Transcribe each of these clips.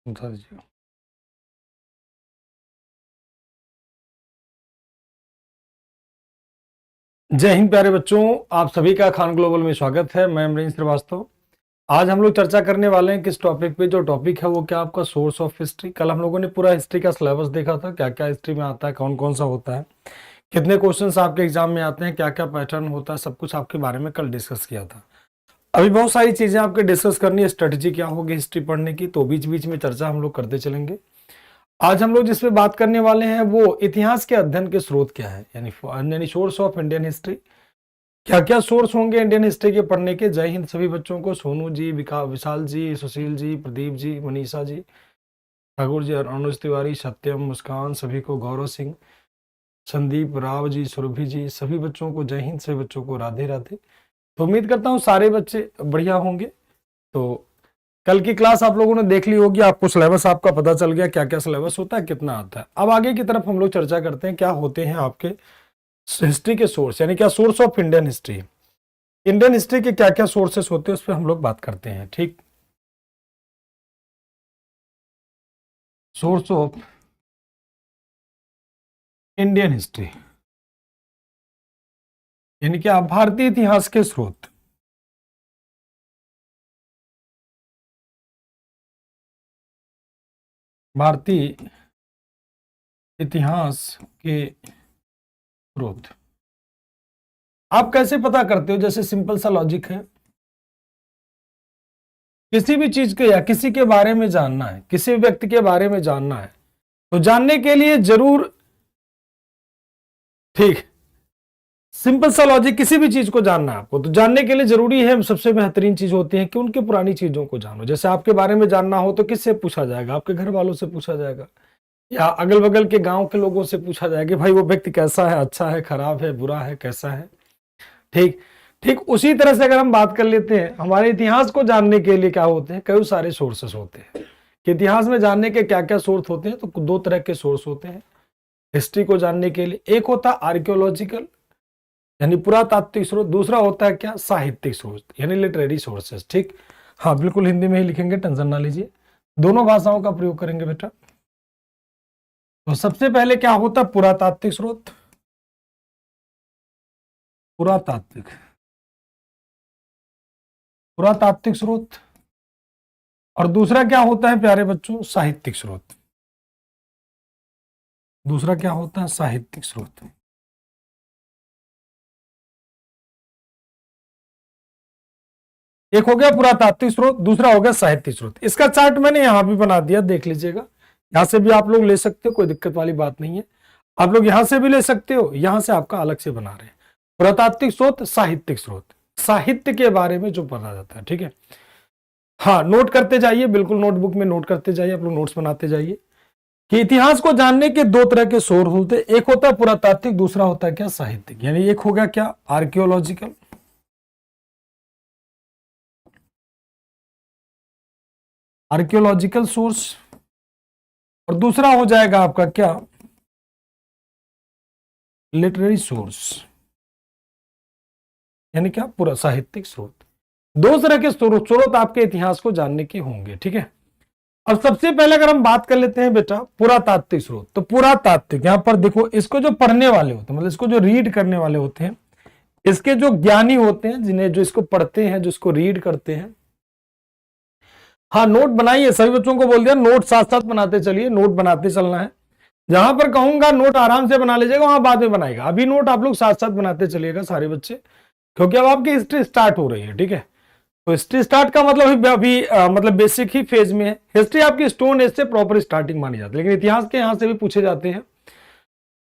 बता दीजिए। जय हिंद प्यारे बच्चों, आप सभी का खान ग्लोबल में स्वागत है। मैं अमरीन श्रीवास्तव। आज हम लोग चर्चा करने वाले हैं किस टॉपिक पे। जो टॉपिक है वो क्या, आपका सोर्स ऑफ हिस्ट्री। कल हम लोगों ने पूरा हिस्ट्री का सिलेबस देखा था, क्या क्या हिस्ट्री में आता है, कौन कौन सा होता है, कितने क्वेश्चंस आपके एग्जाम में आते हैं, क्या क्या पैटर्न होता है, सब कुछ आपके बारे में कल डिस्कस किया था। अभी बहुत सारी चीजें आपके डिस्कस करनी है, स्ट्रेटेजी क्या होगी हिस्ट्री पढ़ने की, तो बीच बीच में चर्चा हम लोग करते चलेंगे। आज हम लोग जिस पे बात करने वाले हैं वो इतिहास के अध्ययन के स्रोत क्या है, यानी सोर्स ऑफ इंडियन हिस्ट्री। क्या क्या सोर्स होंगे इंडियन हिस्ट्री के पढ़ने के। जय हिंद सभी बच्चों को। सोनू जी, विशाल जी, सुशील जी, प्रदीप जी, मनीषा जी, ठाकुर जी, अनुज तिवारी, सत्यम, मुस्कान, सभी को, गौरव सिंह, संदीप, राव जी, सुरभि जी, सभी बच्चों को जय हिंद, सभी बच्चों को राधे राधे। तो उम्मीद करता हूँ सारे बच्चे बढ़िया होंगे। तो कल की क्लास आप लोगों ने देख ली होगी, आपको सिलेबस आपका पता चल गया, क्या क्या सिलेबस होता है, कितना आता है। अब आगे की तरफ हम लोग चर्चा करते हैं क्या होते हैं आपके हिस्ट्री के सोर्स, यानी क्या source of Indian history. Indian history के क्या क्या सोर्सेस होते हैं उस पर हम लोग बात करते हैं। ठीक, सोर्स ऑफ इंडियन हिस्ट्री यानी क्या, भारतीय इतिहास के स्रोत। भारतीय इतिहास के स्रोत आप कैसे पता करते हो? जैसे सिंपल सा लॉजिक है, किसी भी चीज के या किसी के बारे में जानना है, किसी व्यक्ति के बारे में जानना है, तो जानने के लिए जरूर, ठीक, सिंपल सा लॉजिक, किसी भी चीज को जानना है आपको, तो जानने के लिए जरूरी है, सबसे बेहतरीन चीज होती है कि उनकी पुरानी चीजों को जानो। जैसे आपके बारे में जानना हो तो किससे पूछा जाएगा? आपके घर वालों से पूछा जाएगा, या अगल बगल के गांव के लोगों से पूछा जाएगा कि भाई वो व्यक्ति कैसा है, अच्छा है, खराब है, बुरा है, कैसा है। ठीक ठीक उसी तरह से अगर हम बात कर लेते हैं, हमारे इतिहास को जानने के लिए क्या होते हैं, कई सारे सोर्सेस होते हैं। कि इतिहास में जानने के क्या क्या सोर्स होते हैं, तो दो तरह के सोर्स होते हैं हिस्ट्री को जानने के लिए। एक होता है आर्कियोलॉजिकल यानी पुरातात्विक स्रोत, दूसरा होता है क्या, साहित्यिक स्रोत यानी लिटरेरी सोर्सेस। ठीक, हाँ बिल्कुल हिंदी में ही लिखेंगे, टेंशन ना लीजिए, दोनों भाषाओं का प्रयोग करेंगे बेटा। तो सबसे पहले क्या होता है, पुरातात्विक स्रोत, पुरातात्विक पुरातात्विक स्रोत। और दूसरा क्या होता है प्यारे बच्चों, साहित्यिक स्रोत। दूसरा क्या होता है, साहित्यिक स्रोत। एक हो गया पुरातात्विक स्रोत, दूसरा हो गया साहित्यिक स्रोत। इसका चार्ट मैंने यहां भी बना दिया, देख लीजिएगा। यहां से भी आप लोग ले सकते हो, कोई दिक्कत वाली बात नहीं है। आप लोग यहां से भी ले सकते हो, यहां से आपका अलग से बना रहे हैं। पुरातात्विक स्रोत, साहित्यिक स्रोत, साहित्य के बारे में जो पढ़ा जाता है। ठीक है, हाँ नोट करते जाइए, बिल्कुल नोटबुक में नोट करते जाइए, आप लोग नोट्स बनाते जाइए कि इतिहास को जानने के दो तरह के सोर्स होते हैं। एक होता है पुरातात्विक, दूसरा होता है क्या, साहित्यिक। यानी एक हो गया क्या, आर्कियोलॉजिकल, आर्कियोलॉजिकल सोर्स, और दूसरा हो जाएगा आपका क्या, लिटरेरी सोर्स यानी क्या, पूरा साहित्यिक स्रोत। दो तरह के स्रोत आपके इतिहास को जानने के होंगे। ठीक है, अब सबसे पहले अगर हम बात कर लेते हैं बेटा पुरातात्विक स्रोत, तो पुरातात्विक यहां पर देखो, इसको जो पढ़ने वाले होते हैं, मतलब इसको जो रीड करने वाले होते हैं, इसके जो ज्ञानी होते हैं, जिन्हें जो इसको पढ़ते हैं, जो इसको रीड करते हैं। हाँ नोट बनाइए, सभी बच्चों को बोल दिया नोट साथ साथ बनाते चलिए, नोट बनाते चलना है। जहां पर कहूंगा नोट आराम से बना लीजिएगा, वहां बाद में बनाएगा, अभी नोट आप लोग साथ साथ बनाते चलिएगा सारे बच्चे, क्योंकि अब आपकी हिस्ट्री स्टार्ट हो रही है। ठीक है, तो हिस्ट्री स्टार्ट का मतलब अभी मतलब बेसिक ही फेज में है। हिस्ट्री आपकी स्टोन एज से प्रॉपर स्टार्टिंग मानी जाती है, लेकिन इतिहास के यहां से भी पूछे जाते हैं।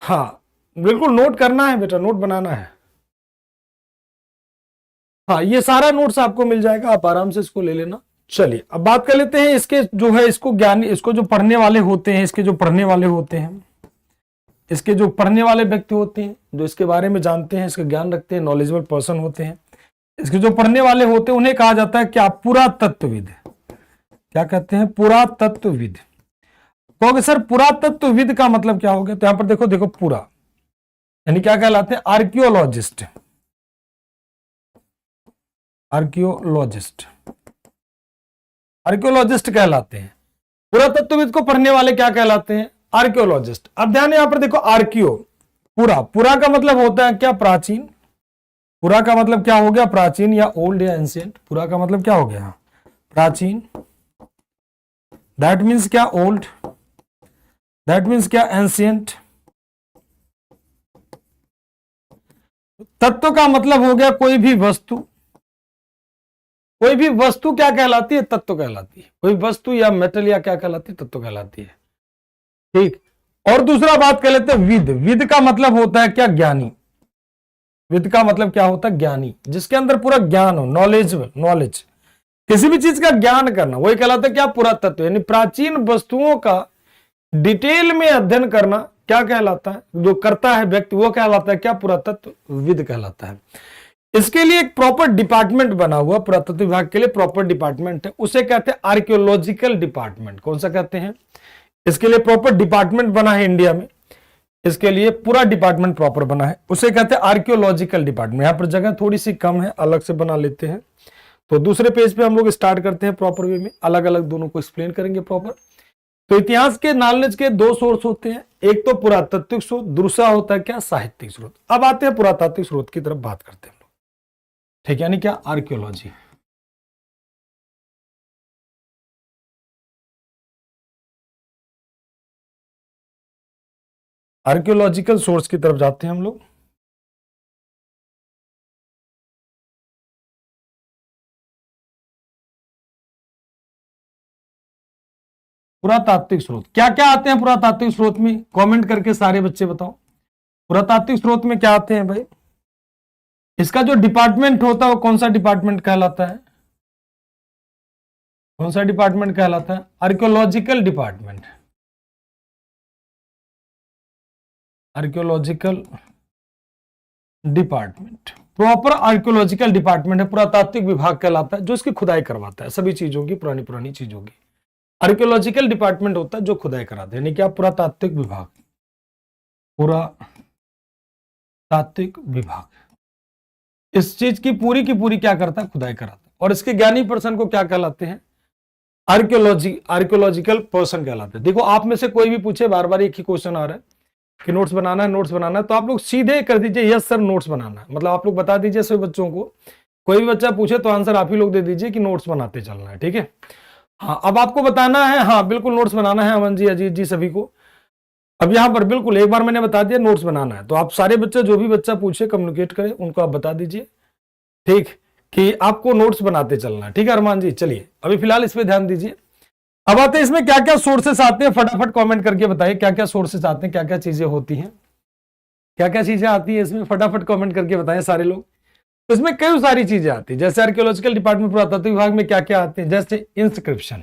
हाँ बिल्कुल नोट करना है बेटा, नोट बनाना है। हाँ ये सारा नोट्स आपको मिल जाएगा, आप आराम से इसको ले लेना। चलिए अब बात कर लेते हैं इसके जो है, इसको ज्ञानी, इसको जो पढ़ने वाले होते हैं, इसके जो पढ़ने वाले होते हैं, इसके जो पढ़ने वाले व्यक्ति होते हैं, जो इसके बारे में जानते हैं, इसका ज्ञान रखते हैं, नॉलेजेबल पर्सन होते हैं, इसके जो पढ़ने वाले होते हैं, उन्हें कहा जाता है क्या, पुरातत्वविद। क्या कहते हैं, पुरातत्वविद। कहोगे सर पुरातत्वविद का मतलब क्या हो गया, तो यहां पर देखो, देखो पूरा यानी क्या कहलाते हैं, आर्कियोलॉजिस्ट। आर्कियोलॉजिस्ट, आर्कियोलॉजिस्ट कहलाते हैं। पुरातत्वविद को पढ़ने वाले क्या कहलाते हैं? आर्कियोलॉजिस्ट। अब ध्यान यहां पर देखो, आर्कियो, पूरा, पूरा का मतलब होता है क्या? प्राचीन। पूरा का मतलब क्या हो गया? प्राचीन या ओल्ड या एंशिएंट। पूरा का मतलब क्या हो गया? प्राचीन। दैट मीन्स क्या? ओल्ड। दैट मीन्स क्या? एंशिएंट। तत्व का मतलब हो गया कोई भी वस्तु। कोई भी वस्तु क्या कहलाती है? तत्व कहलाती है। कोई वस्तु या मेटल या क्या कहलाती है? तत्व कहलाती है। ठीक। और दूसरा बात कर लेते हैं विद। विद का मतलब होता है क्या? ज्ञानी। विद का मतलब क्या होता है? ज्ञानी, जिसके अंदर पूरा ज्ञान हो, नॉलेजेबल, नॉलेज, किसी भी चीज का ज्ञान करना, वही कहलाता है क्या? पुरातत्व। यानी प्राचीन वस्तुओं का डिटेल में अध्ययन करना क्या कहलाता है? जो करता है व्यक्ति वो कहलाता है क्या? पुरातत्वविद कहलाता है। इसके लिए एक प्रॉपर डिपार्टमेंट बना हुआ, पुरातत्व विभाग के लिए प्रॉपर डिपार्टमेंट है, उसे कहते हैं आर्कियोलॉजिकल डिपार्टमेंट। कौन सा कहते हैं? इसके लिए प्रॉपर डिपार्टमेंट बना है इंडिया में, इसके लिए पूरा डिपार्टमेंट प्रॉपर बना है, उसे कहते हैं आर्कियोलॉजिकल डिपार्टमेंट। यहां पर जगह थोड़ी सी कम है, अलग से बना लेते हैं। तो दूसरे पेज पे हम लोग स्टार्ट करते हैं प्रॉपर वे में, अलग अलग दोनों को एक्सप्लेन करेंगे प्रॉपर। तो इतिहास के नॉलेज के दो सोर्स होते हैं, एक तो पुरातात्विक स्रोत, दूसरा होता है क्या? साहित्यिक स्रोत। अब आते हैं पुरातात्विक स्रोत की तरफ, बात करते हैं हम लोग। ठीक, यानी क्या? आर्कियोलॉजी। आर्कियोलॉजिकल सोर्स की तरफ जाते हैं हम लोग। पुरातात्विक स्रोत क्या क्या आते हैं? पुरातात्विक स्रोत में कमेंट करके सारे बच्चे बताओ, पुरातात्विक स्रोत में क्या आते हैं भाई? इसका जो डिपार्टमेंट होता है वो कौन सा डिपार्टमेंट कहलाता है? कौन सा डिपार्टमेंट कहलाता है? Archaeological department. Archaeological department, proper archaeological department है, पुरातात्विक विभाग कहलाता है, जो इसकी खुदाई करवाता है, सभी चीजों की, पुरानी पुरानी चीजों की। आर्कियोलॉजिकल डिपार्टमेंट होता है जो खुदाई कराते हैं, यानी क्या? पुरातात्विक विभाग। पुरातात्विक विभाग इस चीज की पूरी क्या करता है? खुदाई कराता है। और इसके ज्ञानी पर्सन को क्या कहलाते हैं? आर्कियोलॉजिकल पर्सन कहलाते हैं। देखो, आप में से कोई भी पूछे, बार बार एक ही क्वेश्चन आ रहा है कि नोट्स बनाना है, नोट्स बनाना है, तो आप लोग सीधे कर दीजिए यस सर नोट्स बनाना है। मतलब आप लोग बता दीजिए सभी बच्चों को, कोई भी बच्चा पूछे तो आंसर आप ही लोग दे दीजिए कि नोट्स बनाते चलना है। ठीक है? हाँ, अब आपको बताना है, हाँ बिल्कुल नोट्स बनाना है, अमन जी, अजीत जी, सभी को। अब यहां पर बिल्कुल एक बार मैंने बता दिया नोट्स बनाना है, तो आप सारे बच्चे, जो भी बच्चा पूछे, कम्युनिकेट करे, उनको आप बता दीजिए, ठीक, कि आपको नोट्स बनाते चलना है। ठीक है अरमान जी? चलिए अभी फिलहाल इस पे ध्यान दीजिए। अब आते हैं इसमें क्या क्या सोर्सेस आते हैं, फटाफट कमेंट करके बताइए क्या क्या सोर्सेस आते हैं, क्या क्या चीजें होती हैं, क्या क्या चीजें आती है इसमें, फटाफट कमेंट करके बताएं सारे लोग। तो इसमें कई सारी चीजें आती है, जैसे आर्कियोलॉजिकल डिपार्टमेंट, पुरातत्व विभाग में क्या क्या आते हैं, जैसे इंस्क्रिप्शन।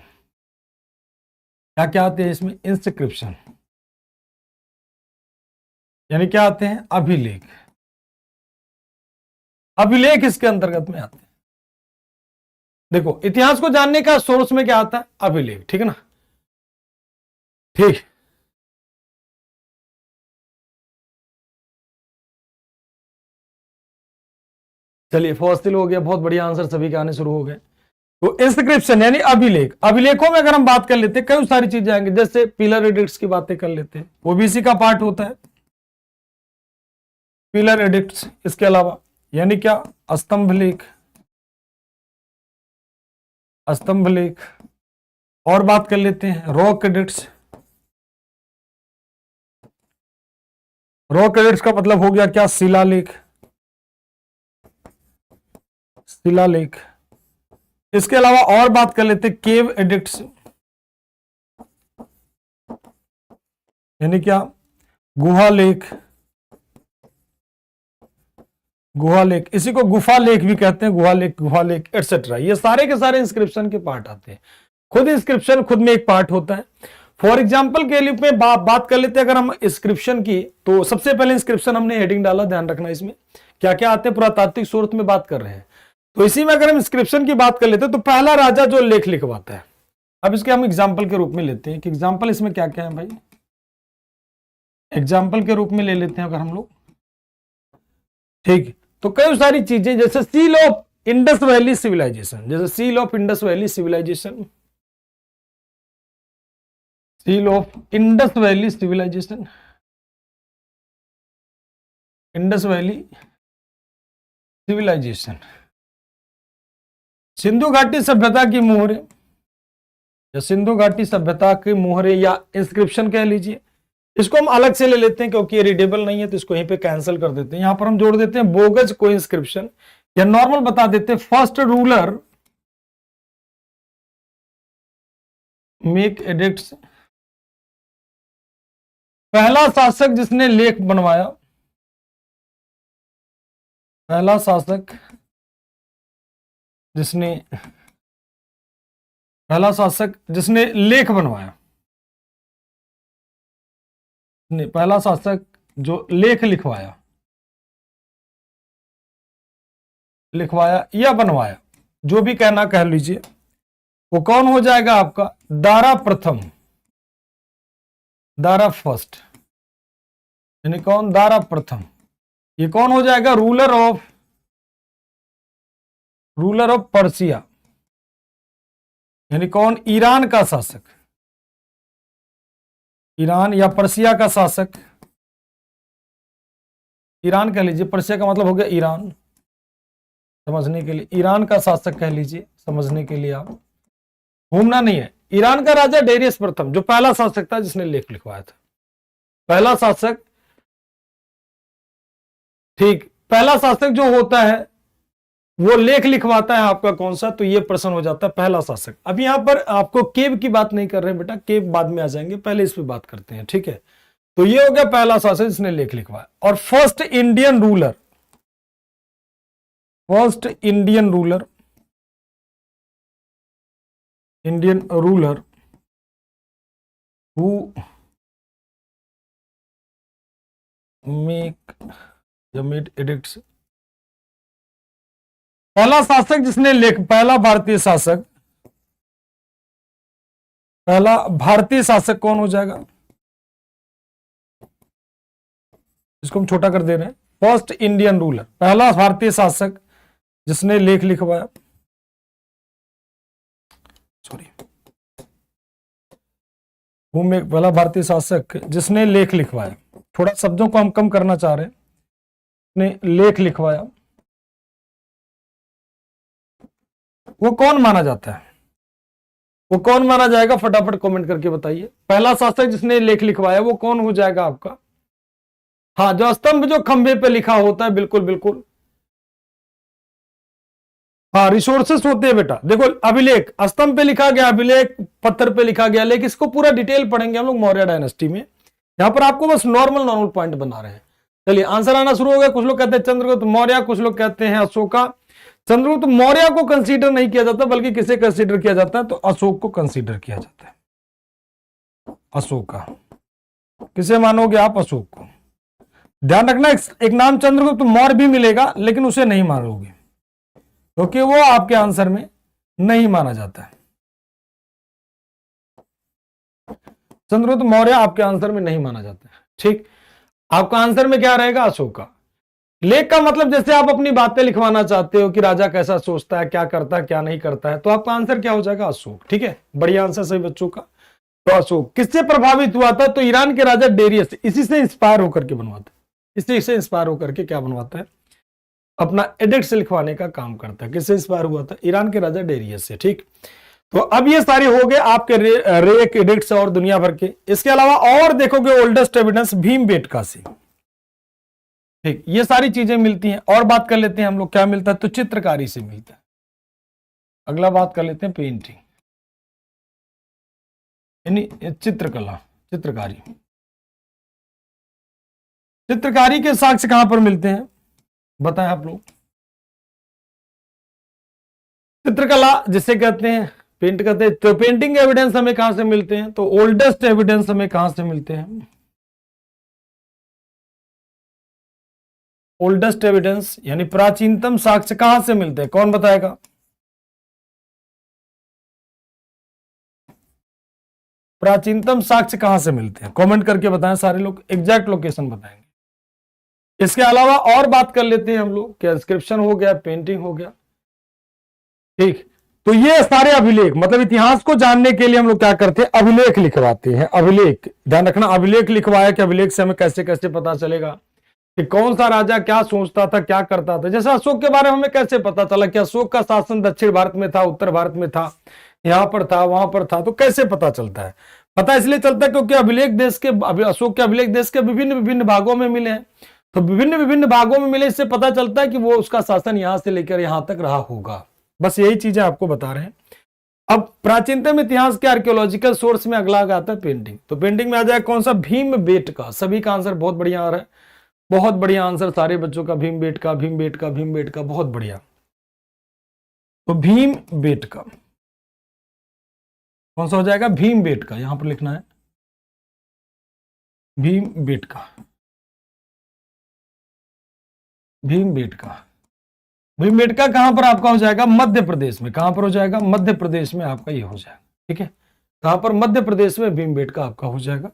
क्या क्या आते हैं इसमें? इंस्क्रिप्शन, यानी क्या आते हैं? अभिलेख। अभिलेख इसके अंतर्गत में आते हैं। देखो, इतिहास को जानने का सोर्स में क्या आता है? अभिलेख। ठीक है ना? ठीक। चलिए, फॉसिल हो गया, बहुत बढ़िया, आंसर सभी के आने शुरू हो गए। तो इंस्क्रिप्शन यानी अभिलेख। अभिलेखों में अगर हम बात कर लेते हैं, कई सारी चीजें आएंगी, जैसे पिलर एडिक्ट्स की बातें कर लेते हैं, वो भी इसी का पार्ट होता है, पिलर एडिक्ट्स। इसके अलावा यानी क्या? स्तंभ लेख, स्तंभ लेख। और बात कर लेते हैं रॉक एडिक्ट्स। रॉक एडिक्ट्स का मतलब हो गया क्या? शिलालेख, शिलालेख। इसके अलावा और बात कर लेते हैं केव एडिक्ट्स, यानी क्या? गुहा लेख, गुहा लेख, इसी को गुफा लेख भी कहते हैं, गुहा लेख एटसेट्रा। ये सारे के सारे इंस्क्रिप्शन के पार्ट आते हैं। खुद इंस्क्रिप्शन खुद में एक पार्ट होता है। फॉर एग्जाम्पल के लिए में बात कर लेते हैं अगर हम इंस्क्रिप्शन की, तो सबसे पहले इंस्क्रिप्शन हमने हेडिंग डाला, ध्यान रखना इसमें क्या क्या आते हैं, पुरातात्विक स्रोत में बात कर रहे हैं। तो इसी में अगर हम इंस्क्रिप्शन की बात कर लेते हैं, तो पहला राजा जो लेख लिखवाता है, अब इसके हम एग्जाम्पल के रूप में लेते हैं कि एग्जाम्पल इसमें क्या क्या है भाई, एग्जाम्पल के रूप में ले लेते हैं अगर हम लोग। ठीक, तो कई सारी चीजें, जैसे seal of Indus valley civilization, जैसे seal of Indus valley civilization, seal of Indus valley civilization, Indus valley civilization, सिंधु घाटी सभ्यता की मोहरे या सिंधु घाटी सभ्यता के मोहरे या इंस्क्रिप्शन कह लीजिए। इसको हम अलग से ले लेते हैं क्योंकि ये रीडेबल नहीं है, तो इसको यहीं पे कैंसिल कर देते हैं। यहां पर हम जोड़ देते हैं बोगज को इंस्क्रिप्शन, या नॉर्मल बता देते हैं फर्स्ट रूलर मेक एडिक्ट्स, पहला शासक जिसने लेख बनवाया, पहला शासक जिसने लेख बनवाया, पहला शासक जो लेख लिखवाया या बनवाया, जो भी कहना कह लीजिए, वो कौन हो जाएगा आपका दारा प्रथम, दारा फर्स्ट, यानी कौन दारा प्रथम। ये कौन हो जाएगा रूलर ऑफ पर्सिया, यानी कौन ईरान का शासक, ईरान या पर्सिया का शासक, ईरान कह लीजिए, पर्सिया का मतलब हो गया ईरान, समझने के लिए ईरान का शासक कह लीजिए, समझने के लिए आप घूमना नहीं है। ईरान का राजा डेरियस प्रथम जो पहला शासक था जिसने लेख लिखवाया था, पहला शासक, ठीक, पहला शासक जो होता है वो लेख लिखवाता है आपका कौन सा, तो ये प्रश्न हो जाता है पहला शासक। अब यहां पर आपको केव की बात नहीं कर रहे बेटा, केव बाद में आ जाएंगे, पहले इस पे बात करते हैं, ठीक है। तो ये हो गया पहला शासक जिसने लेख लिखवाया। और first Indian ruler who made addicts, पहला शासक जिसने पहला भारतीय शासक कौन हो जाएगा, इसको हम छोटा कर दे रहे हैं। फर्स्ट इंडियन रूलर, पहला भारतीय शासक जिसने लेख लिखवाया, पहला भारतीय शासक जिसने लेख लिखवाया, थोड़ा शब्दों को हम कम करना चाह रहे हैं, ने लेख लिखवाया, वो कौन माना जाता है, वो कौन माना जाएगा, फटाफट कमेंट करके बताइए। पहला शासक जिसने लेख लिखवाया वो कौन हो जाएगा आपका, हाँ, जो स्तंभ जो खंभे पे लिखा होता है, बिल्कुल बिल्कुल, हाँ, रिसोर्सेस होते हैं बेटा। देखो अभिलेख, स्तंभ पे लिखा गया अभिलेख, पत्थर पे लिखा गया लेख, इसको पूरा डिटेल पढ़ेंगे हम लोग मौर्य डायनेस्टी में। यहां पर आपको बस नॉर्मल पॉइंट बना रहे हैं। चलिए आंसर आना शुरू हो गया। कुछ लोग कहते हैं चंद्रगुप्त मौर्य, कुछ लोग कहते हैं अशोका। चंद्रगुप्त मौर्य को कंसीडर नहीं किया जाता, बल्कि किसे कंसीडर किया जाता है, तो अशोक को कंसीडर किया जाता है। अशोका, किसे मानोगे आप, अशोक को। ध्यान रखना एक नाम चंद्रगुप्त मौर्य भी मिलेगा, लेकिन उसे नहीं मानोगे क्योंकि वो आपके आंसर में नहीं माना जाता है। चंद्रगुप्त मौर्य आपके आंसर में नहीं माना जाता है, ठीक। आपका आंसर में क्या रहेगा, अशोका। लेख का मतलब जैसे आप अपनी बातें लिखवाना चाहते हो कि राजा कैसा सोचता है, क्या करता है, क्या नहीं करता है, तो आपका आंसर क्या हो जाएगा, अशोक, ठीक है। बढ़िया आंसर सही बच्चों का। तो अशोक किससे प्रभावित हुआ था, तो ईरान के राजा डेरियस, इसी से इंस्पायर होकर के बनवाता है, इसी से इंस्पायर होकर के क्या बनवाता है, अपना एडिक्ट्स लिखवाने का काम करता है। किससे इंस्पायर हुआ था, ईरान के राजा डेरियस से, ठीक। तो अब ये सारे हो गए आपके रेक एडिक्ट्स और दुनिया भर के। इसके अलावा और देखोगे ओल्डेस्ट एविडेंस भीमबेटका से, ठीक, ये सारी चीजें मिलती हैं। और बात कर लेते हैं हम लोग क्या मिलता है, तो चित्रकारी से मिलता है। अगला बात कर लेते हैं पेंटिंग, यानी चित्रकला, चित्रकारी के साक्ष्य कहां पर मिलते हैं, बताएं आप लोग। चित्रकला जिसे कहते हैं, पेंट करते हैं, तो पेंटिंग एविडेंस हमें कहां से मिलते हैं, तो ओल्डेस्ट एविडेंस हमें कहां से मिलते हैं, ओल्डेस्ट एविडेंस यानी प्राचीनतम साक्ष्य कहां से मिलते हैं, कौन बताएगा। प्राचीनतम साक्ष्य कहां से मिलते हैं, कमेंट करके बताएं सारे लोग, एग्जैक्ट लोकेशन बताएंगे। इसके अलावा और बात कर लेते हैं हम लोग, क्या इंस्क्रिप्शन हो गया, पेंटिंग हो गया, ठीक। तो ये सारे अभिलेख, मतलब इतिहास को जानने के लिए हम लोग क्या करते हैं, अभिलेख लिखवाते हैं। अभिलेख, ध्यान रखना, अभिलेख लिखवाया कि अभिलेख से हमें कैसे कैसे पता चलेगा कि कौन सा राजा क्या सोचता था, क्या करता था। जैसे अशोक के बारे में हमें कैसे पता चला कि अशोक का शासन दक्षिण भारत में था, उत्तर भारत में था, यहां पर था, वहां पर था। तो कैसे पता चलता है? पता इसलिए चलता है क्योंकि अभिलेख देश के, अशोक के अभिलेख देश के विभिन्न विभिन्न भागों में मिले हैं। तो विभिन्न विभिन्न भागों में मिले, इससे पता चलता है कि वो उसका शासन यहां से लेकर यहां तक रहा होगा। बस यही चीजें आपको बता रहे हैं। अब प्राचीनतम इतिहास के आर्कियोलॉजिकल सोर्स में अगला आता है पेंटिंग। तो पेंटिंग में आ जाए कौन सा, भीम बेटका। सभी का आंसर बहुत बढ़िया आ रहा है, बहुत बढ़िया आंसर सारे बच्चों का, भीम बेटका, भीम बेटका, भीम बेटका, बहुत बढ़िया। तो भीम बेटका कौन सा हो जाएगा, भीम बेटका, यहां पर लिखना है भीम बेटका, भीम बेटका। भीम बेटका कहां पर आपका हो जाएगा, मध्य प्रदेश में। कहां पर हो जाएगा, मध्य प्रदेश में आपका ये हो जाएगा। ठीक है, कहां पर, मध्य प्रदेश में भीम बेटका आपका हो जाएगा।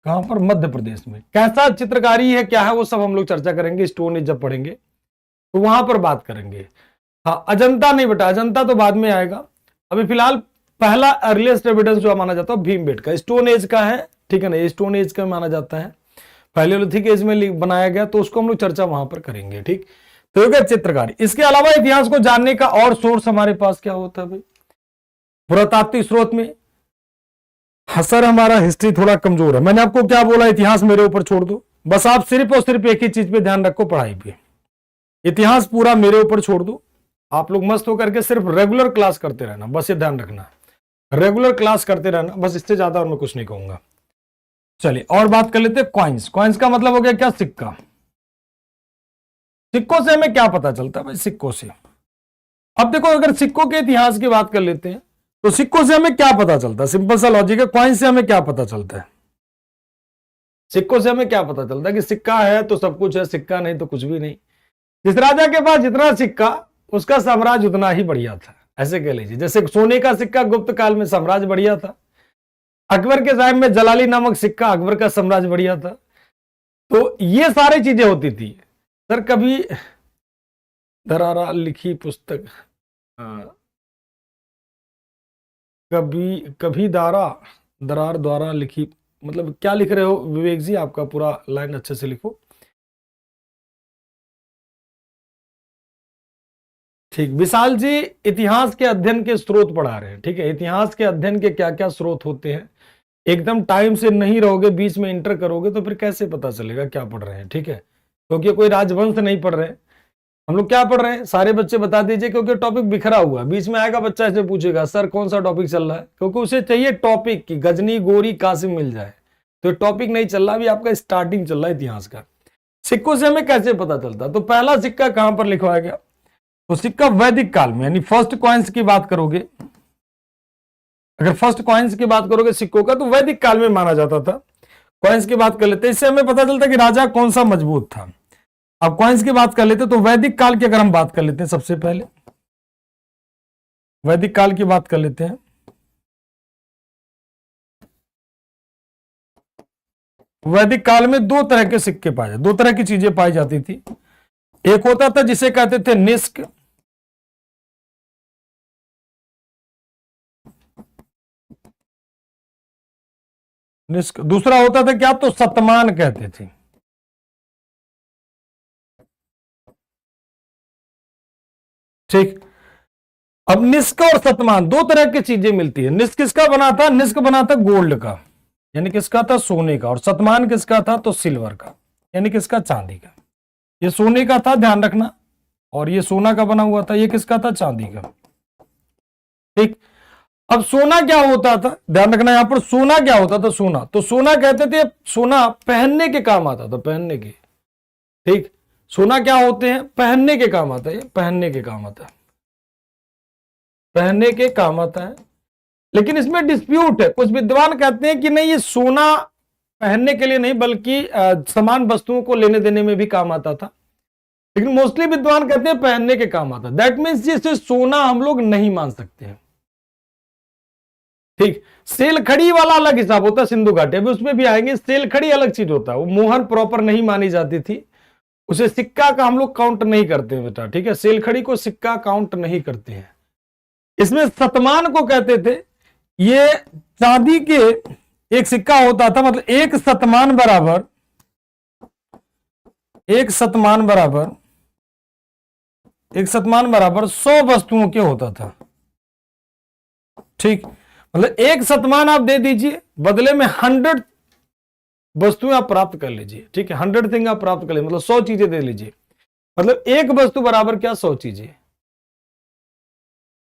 कहां पर, मध्य प्रदेश में। कैसा चित्रकारी है, क्या है, वो सब हम लोग चर्चा करेंगे, स्टोन एज जब पढ़ेंगे तो वहां पर बात करेंगे। हाँ, अजंता नहीं बेटा, अजंता तो बाद में आएगा। अभी फिलहाल पहला अर्लीस्ट एविडेंस जो माना जाता है भीम बेटका, स्टोन एज का है। ठीक है ना, स्टोन एज का माना जाता है, पैलियोलिथिक एज में बनाया गया, तो उसको हम लोग चर्चा वहां पर करेंगे। ठीक, तो ये चित्रकारी। इसके अलावा इतिहास को जानने का और सोर्स हमारे पास क्या होता है भाई, पुरातात्विक स्रोत में। सर हमारा हिस्ट्री थोड़ा कमजोर है, मैंने आपको क्या बोला, इतिहास मेरे ऊपर छोड़ दो, बस आप सिर्फ और सिर्फ एक ही चीज पे ध्यान रखो, पढ़ाई पे। इतिहास पूरा मेरे ऊपर छोड़ दो, आप लोग मस्त होकर के सिर्फ रेगुलर क्लास करते रहना, बस ये ध्यान रखना, रेगुलर क्लास करते रहना, बस इससे ज्यादा और मैं कुछ नहीं कहूंगा। चलिए और बात कर लेते हैं कॉइन्स। कॉइन्स का मतलब हो गया क्या, सिक्का। सिक्कों से हमें क्या पता चलता है भाई, सिक्कों से। अब देखो, अगर सिक्कों के इतिहास की बात कर लेते हैं तो सिक्कों से हमें क्या पता चलता है, सिंपल सा लॉजिक है। कॉइन से हमें क्या पता चलता है, सिक्कों से हमें क्या पता चलता है कि सिक्का है तो सब कुछ है, सिक्का नहीं तो कुछ भी नहीं। जिस राजा के पास जितना सिक्का, उसका साम्राज्य उतना ही बढ़िया था, ऐसे कह लीजिए। जैसे सोने का सिक्का गुप्त काल में साम्राज्य बढ़िया था, अकबर के टाइम में जलाली नामक सिक्का, अकबर का साम्राज्य बढ़िया था। तो ये सारी चीजें होती थी। सर कभी दरारा लिखी पुस्तक, कभी दरार द्वारा लिखी, मतलब क्या लिख रहे हो विवेक जी, आपका पूरा लाइन अच्छे से लिखो। ठीक, विशाल जी इतिहास के अध्ययन के स्रोत पढ़ा रहे हैं। ठीक है, इतिहास के अध्ययन के क्या क्या स्रोत होते हैं, एकदम टाइम से नहीं रहोगे, बीच में इंटर करोगे तो फिर कैसे पता चलेगा क्या पढ़ रहे हैं। ठीक है, क्योंकि कोई राजवंश नहीं पढ़ रहे हैं हम लोग, क्या पढ़ रहे हैं सारे बच्चे बता दीजिए, क्योंकि टॉपिक बिखरा हुआ है। बीच में आएगा बच्चा ऐसे पूछेगा सर कौन सा टॉपिक चल रहा है, क्योंकि उसे चाहिए टॉपिक की गजनी गोरी कासिम मिल जाए। तो टॉपिक नहीं चल रहा, अभी आपका स्टार्टिंग चल रहा है इतिहास का। सिक्कों से हमें कैसे पता चलता, तो पहला सिक्का कहां पर लिखवाया गया, तो सिक्का वैदिक काल में, यानी फर्स्ट कॉइन्स की बात करोगे, अगर फर्स्ट कॉइन्स की बात करोगे सिक्कों का, तो वैदिक काल में माना जाता था। कॉइन्स की बात कर लेते हैं, इससे हमें पता चलता है कि राजा कौन सा मजबूत था। अब कॉइन्स की बात कर लेते हैं, तो वैदिक काल की अगर हम बात कर लेते हैं, सबसे पहले वैदिक काल की बात कर लेते हैं। वैदिक काल में दो तरह के सिक्के पाए जाते, दो तरह की चीजें पाई जाती थी। एक होता था जिसे कहते थे निष्क, निष्क, दूसरा होता था क्या, तो शतमान कहते थे। ठीक, अब निष्क और शतमान दो तरह की चीजें मिलती है। निष्क किसका बना था, निष्क बना था गोल्ड का, यानी किसका था, सोने का, और शतमान किसका था, तो सिल्वर का, यानी किसका, चांदी का। ये सोने का था, ध्यान रखना, और ये सोना का बना हुआ था, ये किसका था, चांदी का। ठीक, अब सोना क्या होता था, ध्यान रखना यहां पर, सोना क्या होता था, सोना, तो सोना कहते थे, सोना पहनने के काम आता था, पहनने के। ठीक, सोना क्या होते हैं, पहनने के काम आता है, पहनने के काम आता है, पहनने के काम आता है। लेकिन इसमें डिस्प्यूट है, कुछ विद्वान कहते हैं कि नहीं, ये सोना पहनने के लिए नहीं, बल्कि समान वस्तुओं को लेने देने में भी काम आता था। लेकिन मोस्टली विद्वान कहते हैं पहनने के काम आता है। दैट मीन्स जिसे सोना हम लोग नहीं मान सकते हैं। ठीक, सेल खड़ी वाला अलग हिसाब होता है, सिंधु घाटी, अभी उसमें भी आएंगे। सेल खड़ी अलग चीज होता है, वो मोहर प्रॉपर नहीं मानी जाती थी, उसे सिक्का का हम लोग काउंट नहीं करते बेटा। ठीक है, सेल खड़ी को सिक्का काउंट नहीं करते हैं, इसमें शतमान को कहते थे, ये चांदी के एक सिक्का होता था, मतलब एक शतमान बराबर 100 वस्तुओं के होता था। ठीक, मतलब एक शतमान आप दे दीजिए, बदले में 100 वस्तुएं आप प्राप्त कर लीजिए। ठीक है, 100 थिंग आप प्राप्त कर लीजिए, मतलब 100 चीजें दे लीजिए, मतलब एक वस्तु बराबर क्या, 100 चीजें।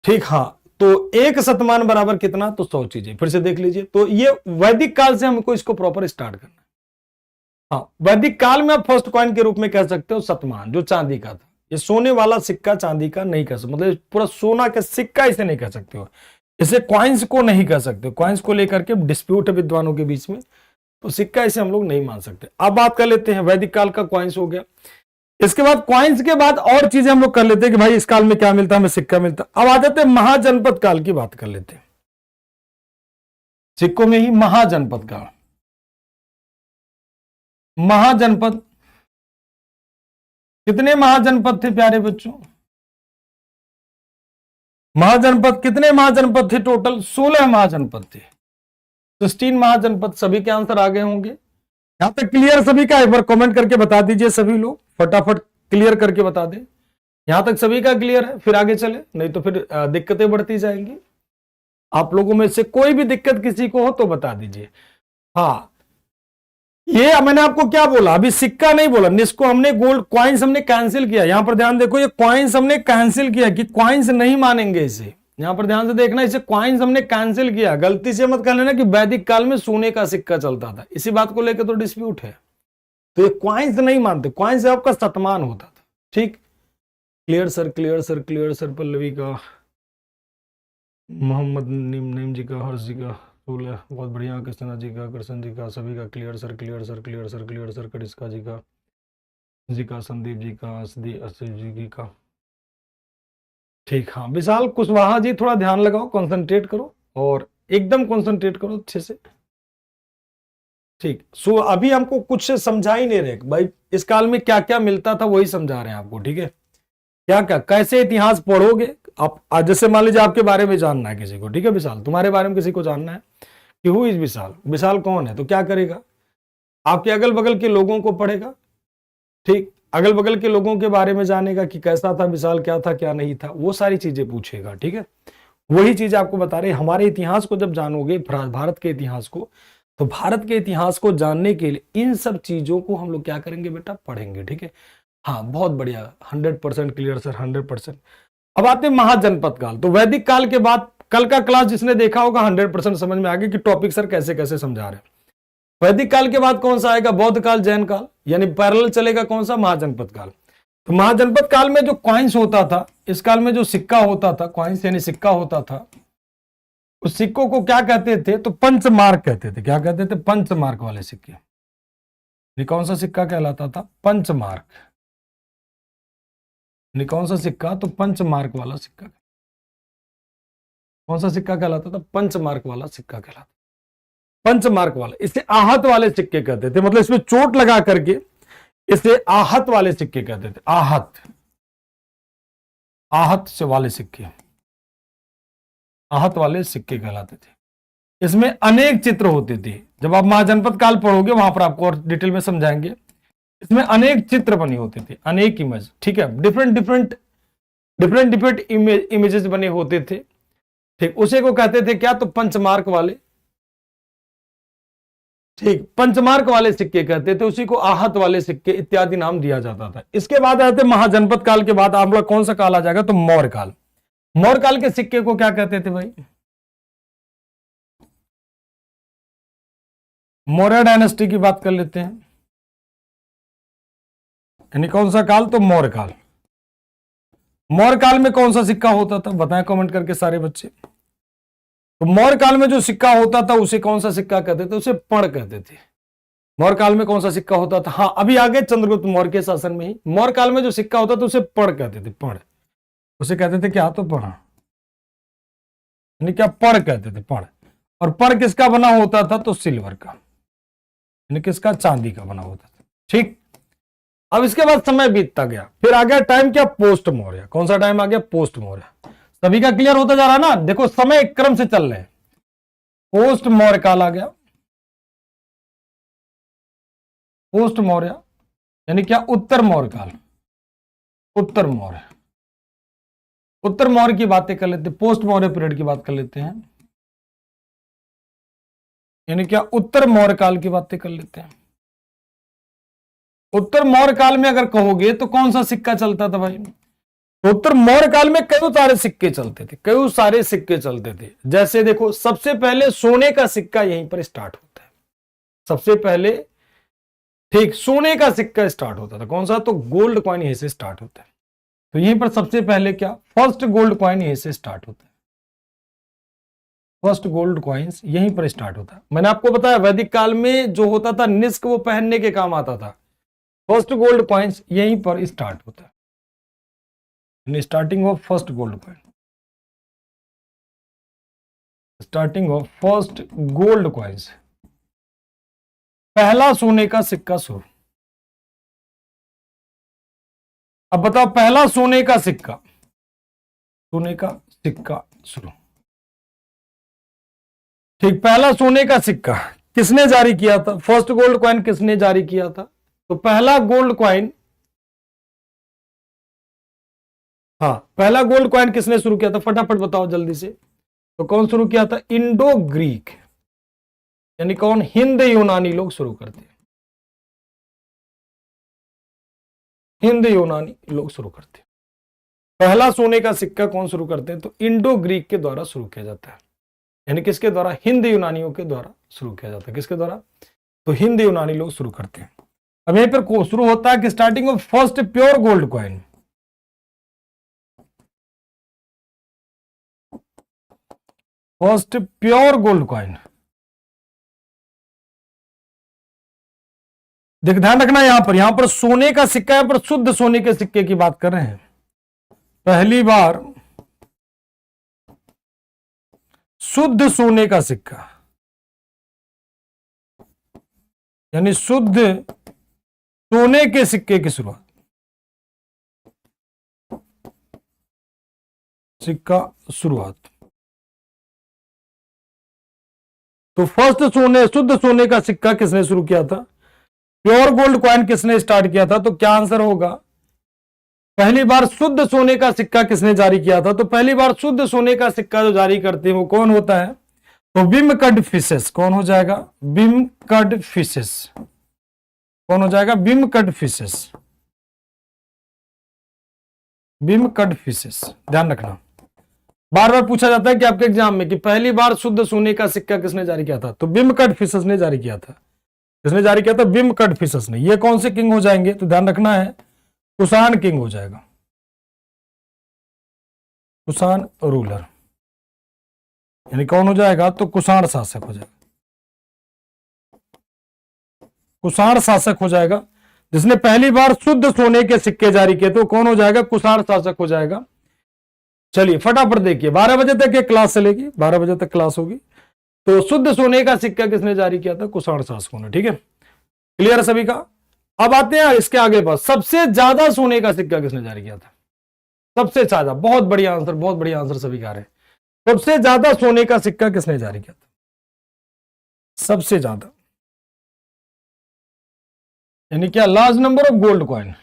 ठीक, हाँ, तो एक शतमान बराबर कितना, तो 100 चीजें। फिर से देख लीजिए, तो ये वैदिक काल से हमको इसको प्रॉपर स्टार्ट करना है। हाँ, वैदिक काल में आप फर्स्ट कॉइन के रूप में कह सकते हो शतमान, जो चांदी का था। ये सोने वाला सिक्का चांदी का नहीं कह सकते, मतलब पूरा सोना का सिक्का इसे नहीं कह सकते हो, इसे कॉइन्स को नहीं कह सकते। कॉइन्स को लेकर के डिस्प्यूट है विद्वानों के बीच में, तो सिक्का इसे हम लोग नहीं मान सकते। अब बात कर लेते हैं, वैदिक काल का कॉइन्स हो गया। इसके बाद कॉइन्स के बाद और चीजें हम लोग कर लेते हैं कि भाई इस काल में क्या मिलता है, हमें सिक्का मिलता है। अब आ जाते हैं महाजनपद काल की बात कर लेते हैं, सिक्कों में ही महाजनपद काल। महाजनपद, कितने महाजनपद थे प्यारे बच्चों? महाजनपद, कितने महाजनपद थे टोटल? 16 महाजनपद थे, 16 महाजनपद। सभी के आंसर आ गए होंगे यहां तक? क्लियर सभी का? एक बार कमेंट करके बता दीजिए सभी लोग, फटाफट क्लियर करके बता दें। यहां तक सभी का क्लियर है? फिर आगे चले, नहीं तो फिर दिक्कतें बढ़ती जाएंगी। आप लोगों में से कोई भी दिक्कत किसी को हो तो बता दीजिए। हाँ, ये मैंने आपको क्या बोला, अभी सिक्का नहीं बोला, इसको हमने गोल्ड कॉइन्स हमने कैंसिल किया। यहां पर ध्यान देखो, ये कॉइन्स हमने कैंसिल किया कि कॉइन्स नहीं मानेंगे इसे। यहां पर ध्यान से देखना, इसे कॉइन्स हमने कैंसिल किया। गलती से मत कर लेना कि वैदिक काल में सोने का सिक्का चलता था, इसी बात को लेकर तो डिस्प्यूट है। तो ये कॉइन्स नहीं मानते, कॉइन्स आपका शतमान होता था। ठीक, clear sir, clear sir, clear sir. Pallavi का, मोहम्मद नीम जी का, हर्ष जी का, बहुत बढ़िया। कृष्णा जी का, कृष्ण जी का, सभी का clear sir, clear sir, clear sir, clear sir. Karishka ji का, संदीप जी का, असित जी का। ठीक, हाँ, विशाल कुशवाहा जी, थोड़ा ध्यान लगाओ, कंसंट्रेट करो और एकदम कंसंट्रेट करो अच्छे से। ठीक, सो अभी हमको कुछ से समझा ही नहीं रहे भाई, इस काल में क्या क्या मिलता था वही समझा रहे हैं आपको। ठीक है, क्या क्या कैसे इतिहास पढ़ोगे आप। जैसे मान लीजिए आपके बारे में जानना है किसी को, ठीक है विशाल, तुम्हारे बारे में किसी को जानना है कि हु इज विशाल, विशाल कौन है, तो क्या करेगा, आपके अगल बगल के लोगों को पढ़ेगा। ठीक, अगल बगल के लोगों के बारे में जानेगा कि कैसा था विशाल, क्या था क्या नहीं था, वो सारी चीजें पूछेगा। ठीक है, वही चीज आपको बता रहे। हमारे इतिहास को जब जानोगे, भारत के इतिहास को, तो भारत के इतिहास को जानने के लिए इन सब चीजों को हम लोग क्या करेंगे बेटा, पढ़ेंगे। ठीक है, हाँ, बहुत बढ़िया, 100% क्लियर सर, 100%। अब आते हैं महाजनपद काल। तो वैदिक काल के बाद कल का क्लास जिसने देखा होगा 100% समझ में आ गया कि टॉपिक सर कैसे कैसे समझा रहे हैं। वैदिक काल के बाद कौन सा आएगा, बौद्ध काल, जैन काल, यानी पैरेलल चलेगा कौन सा, महाजनपद काल। तो महाजनपद काल में जो कॉइन्स होता था, इस काल में जो सिक्का होता था, कॉइन्स यानी सिक्का होता था, उस सिक्कों को क्या कहते थे, तो पंचमार्क कहते थे। क्या कहते थे, पंचमार्क वाले सिक्के। ये कौन सा सिक्का कहलाता था, पंचमार्क। कौन सा सिक्का, तो पंचमार्क वाला सिक्का। कौन सा सिक्का कहलाता था, पंचमार्क वाला सिक्का कहलाता। पंचमार्क वाला, इसे आहत वाले सिक्के कहते थे, मतलब इसमें चोट लगा करके इसे आहत वाले सिक्के कहते थे। आहत, आहत से वाले सिक्के, आहत वाले सिक्के कहलाते थे। इसमें अनेक चित्र होते थे। जब आप महाजनपद काल पढ़ोगे वहां पर आपको और डिटेल में समझाएंगे। इसमें अनेक चित्र बने होते थे, अनेक इमेज। ठीक है, डिफरेंट इमेजेस बने होते थे। ठीक, उसे को कहते थे क्या, तो पंचमार्क वाले। ठीक, पंचमार्क वाले सिक्के कहते थे, उसी को आहत वाले सिक्के इत्यादि नाम दिया जाता था। इसके बाद आते महाजनपद काल के बाद आप लोग कौन सा काल आ जाएगा, तो मौर्य काल। मौर्य काल के सिक्के को क्या कहते थे भाई, मौर्य डायनेस्टी की बात कर लेते हैं। यानी कौन सा काल, तो मौर्य काल। मौर्य काल में कौन सा सिक्का होता था, बताएं कमेंट करके सारे बच्चे। तो मौर्य काल में जो सिक्का होता था उसे कौन सा सिक्का कहते थे, उसे पर्ण कहते थे। मौर्य काल में कौन सा सिक्का होता था, हाँ अभी आगे चंद्रगुप्त मौर्य के शासन में ही मौर्य काल में जो सिक्का होता था उसे पर्ण कहते थे। पर्ण, उसे कहते थे क्या, तो पर्ण, यानी क्या, पर्ण कहते थे, पर्ण। और पर्ण किसका बना होता था, तो सिल्वर का, यानी किसका, चांदी का बना होता था। ठीक, अब इसके बाद समय बीतता गया, फिर आ गया टाइम क्या, पोस्ट मौर्य। कौन सा टाइम आ गया, पोस्ट मौर्य। सभी का क्लियर होता जा रहा है ना? देखो समय क्रम से चल रहे हैं। पोस्ट मौर्य काल आ गया, पोस्ट मौर्य यानी क्या? उत्तर मौर्य काल, उत्तर मौर्य, उत्तर मौर्य की बातें कर लेते हैं, पोस्ट मौर्य पीरियड की बात कर लेते हैं, यानी क्या? उत्तर मौर्य काल की बातें कर लेते हैं। उत्तर मौर्य काल में अगर कहोगे तो कौन सा सिक्का चलता था भाई? तो उत्तर मौर्य काल में कई सारे सिक्के चलते थे, कई सारे सिक्के चलते थे। जैसे देखो, सबसे पहले सोने का सिक्का यहीं पर स्टार्ट होता है, सबसे पहले, ठीक, सोने का सिक्का स्टार्ट होता था। कौन सा? तो गोल्ड कॉइन यहीं से स्टार्ट होता है। तो यहीं पर सबसे पहले क्या? फर्स्ट गोल्ड कॉइन यहीं से स्टार्ट होता है, फर्स्ट गोल्ड कॉइन्स यहीं पर स्टार्ट होता है। मैंने आपको बताया वैदिक काल में जो होता था निष्क, वो पहनने के काम आता था। फर्स्ट गोल्ड कॉइन्स यहीं पर स्टार्ट होता है, starting of first gold coin, starting of first gold coins, पहला सोने का सिक्का शुरू। अब बताओ, पहला सोने का सिक्का, सोने का सिक्का शुरू, ठीक, पहला सोने का सिक्का किसने जारी किया था? फर्स्ट गोल्ड कॉइन किसने जारी किया था? तो पहला गोल्ड कॉइन, हाँ, पहला गोल्ड कॉइन किसने शुरू किया था? फटाफट बताओ जल्दी से। तो कौन शुरू किया था? इंडो ग्रीक, यानी कौन? हिंद यूनानी लोग शुरू करते हैं, हिंद यूनानी लोग शुरू करते हैं। पहला सोने का सिक्का कौन शुरू करते हैं? तो इंडो ग्रीक के द्वारा शुरू किया जाता है, यानी किसके द्वारा? हिंद यूनानियों के द्वारा शुरू किया जाता है। किसके द्वारा? तो हिंद यूनानी लोग शुरू करते हैं। अब यहीं पर शुरू होता है कि starting of first pure gold coin, first pure gold coin. देख, ध्यान रखना, यहां पर सोने का सिक्का, यहां पर शुद्ध सोने के सिक्के की बात कर रहे हैं। पहली बार शुद्ध सोने का सिक्का, यानी शुद्ध सोने के सिक्के की शुरुआत, सिक्का शुरुआत। तो फर्स्ट सोने, शुद्ध सोने का सिक्का किसने शुरू किया था? प्योर गोल्ड कॉइन किसने स्टार्ट किया था? तो क्या आंसर होगा? पहली बार शुद्ध सोने का सिक्का किसने जारी किया था? तो पहली बार शुद्ध सोने का सिक्का जो जारी करते हैं वो कौन होता है? तो विम कड़फिसेस। कौन हो जाएगा? विम कड़फिसेस। कौन हो जाएगा? विम कड़फिसेस, विम कड़फिसेस। ध्यान रखना, बार बार पूछा जाता है कि आपके एग्जाम में कि पहली बार शुद्ध सोने का सिक्का किसने जारी किया था? तो विम कड़फिसेस ने जारी किया था। किसने जारी किया था? विम कड़फिसेस ने। ये कौन से किंग हो जाएंगे? तो ध्यान रखना है, कुषाण किंग हो जाएगा, कुषाण रूलर, यानी कौन हो जाएगा? तो कुषाण शासक हो जाएगा, कुषाण शासक हो जाएगा। जिसने पहली बार शुद्ध सोने के सिक्के जारी किए तो कौन हो जाएगा? कुषाण शासक हो जाएगा। चलिए फटाफट देखिए, 12 बजे तक ये क्लास चलेगी, 12 बजे तक क्लास होगी। तो शुद्ध सोने का सिक्का किसने जारी किया था? कुषाण शासकों ने। ठीक है, क्लियर है सभी का? अब आते हैं इसके आगे पास, सबसे ज्यादा सोने का सिक्का किसने जारी किया था? सबसे ज्यादा, बहुत बढ़िया आंसर, बहुत बढ़िया आंसर सभी का रहे। सबसे ज्यादा सोने का सिक्का किसने जारी किया था? सबसे ज्यादा, यानी क्या? Large number of gold coin,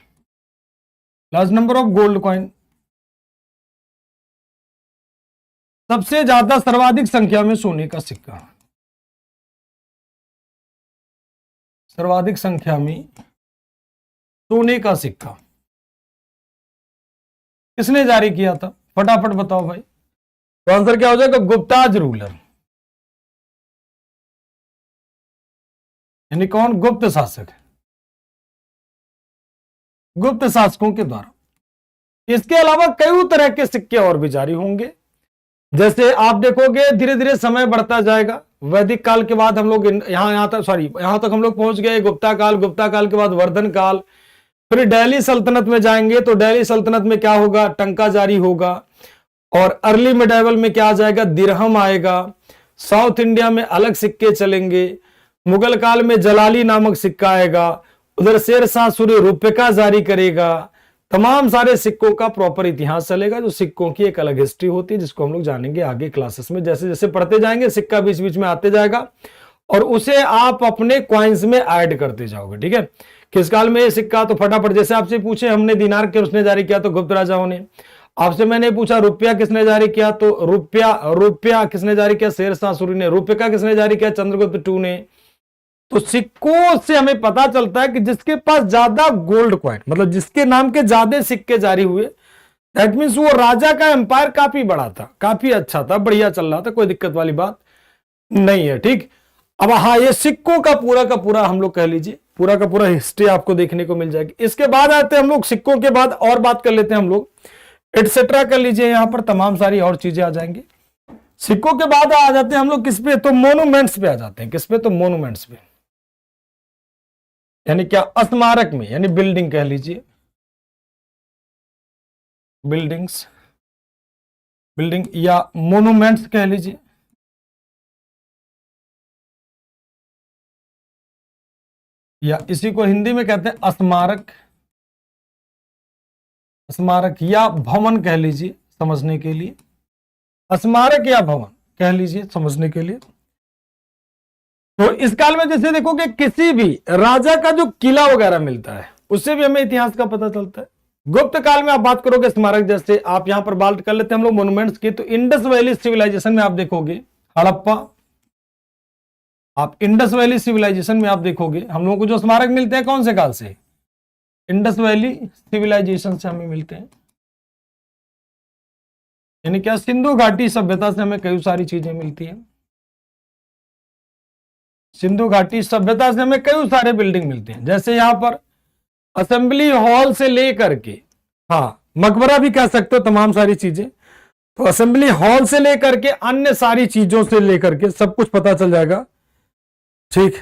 large number of gold coin, सबसे ज्यादा सर्वाधिक संख्या में सोने का सिक्का, सर्वाधिक संख्या में सोने का सिक्का किसने जारी किया था? फटाफट बताओ भाई। तो आंसर क्या हो जाएगा? गुप्ताज रूलर, यानी कौन? गुप्त शासक, गुप्त शासकों के द्वारा। इसके अलावा कई तरह के सिक्के और भी जारी होंगे। जैसे आप देखोगे धीरे धीरे समय बढ़ता जाएगा। वैदिक काल के बाद हम लोग यहां तक हम लोग पहुंच गए गुप्ता काल। गुप्ता काल के बाद वर्धन काल, फिर दिल्ली सल्तनत में जाएंगे तो दिल्ली सल्तनत में क्या होगा? टंका जारी होगा। और अर्ली मिडाइवल में क्या आ जाएगा? दिरहम आएगा। साउथ इंडिया में अलग सिक्के चलेंगे। मुगल काल में जलाली नामक सिक्का आएगा। उधर शेर शाह सूरी रुपये का जारी करेगा। तमाम सारे सिक्कों का प्रॉपर इतिहास चलेगा, जो सिक्कों की एक अलग हिस्ट्री होती है, जिसको हम लोग जानेंगे आगे क्लासेस में। जैसे जैसे पढ़ते जाएंगे सिक्का बीच बीच में आते जाएगा और उसे आप अपने कॉइन्स में ऐड करते जाओगे। ठीक है, किस काल में ये सिक्का, तो फटाफट जैसे आपसे पूछे हमने दिनार के उसने जारी किया तो गुप्त राजाओं ने, आपसे मैंने पूछा रुपया किसने जारी किया, तो रुपया किसने जारी किया, शेरशाह सूरी ने। रुपये का किसने जारी किया, चंद्रगुप्त टू ने। तो सिक्कों से हमें पता चलता है कि जिसके पास ज्यादा गोल्ड कॉइन, मतलब जिसके नाम के ज्यादा सिक्के जारी हुए, दैट मीन्स वो राजा का एम्पायर काफी बड़ा था, काफी अच्छा था, बढ़िया चल रहा था, कोई दिक्कत वाली बात नहीं है। ठीक, अब हाँ, ये सिक्कों का पूरा हम लोग कह लीजिए पूरा का पूरा हिस्ट्री आपको देखने को मिल जाएगी। इसके बाद आते हैं हम लोग सिक्कों के बाद और बात कर लेते हैं हम लोग, एटसेट्रा कर लीजिए, यहां पर तमाम सारी और चीजें आ जाएंगी। सिक्कों के बाद आ जाते हैं हम लोग किस पे, तो मोनूमेंट्स पे आ जाते हैं। किस पे, तो मोनूमेंट्स पे, यानी क्या, स्मारक में, यानी बिल्डिंग कह लीजिए, बिल्डिंग या मोनूमेंट्स कह लीजिए। या इसी को हिंदी में कहते हैं स्मारक या भवन कह लीजिए समझने के लिए, स्मारक या भवन कह लीजिए समझने के लिए। तो इस काल में जैसे देखो कि किसी भी राजा का जो किला वगैरह मिलता है उससे भी हमें इतिहास का पता चलता है। गुप्त काल में आप बात करोगे स्मारक, जैसे आप यहां पर बात कर लेते हैं हम लोग मोन्यूमेंट्स की, तो इंडस वैली सिविलाइजेशन में आप देखोगे हड़प्पा, आप इंडस वैली सिविलाइजेशन में आप देखोगे हम लोगों को जो स्मारक मिलते हैं कौन से काल से, इंडस वैली सिविलाइजेशन से हमें मिलते हैं। यानी क्या, सिंधु घाटी सभ्यता से हमें कई सारी चीजें मिलती हैं। सिंधु घाटी सभ्यता से हमें कई सारे बिल्डिंग मिलते हैं, जैसे यहां पर असेंबली हॉल से लेकर के, हाँ मकबरा भी कह सकते हो, तमाम सारी चीजें। तो असेंबली हॉल से लेकर के अन्य सारी चीजों से लेकर के सब कुछ पता चल जाएगा। ठीक,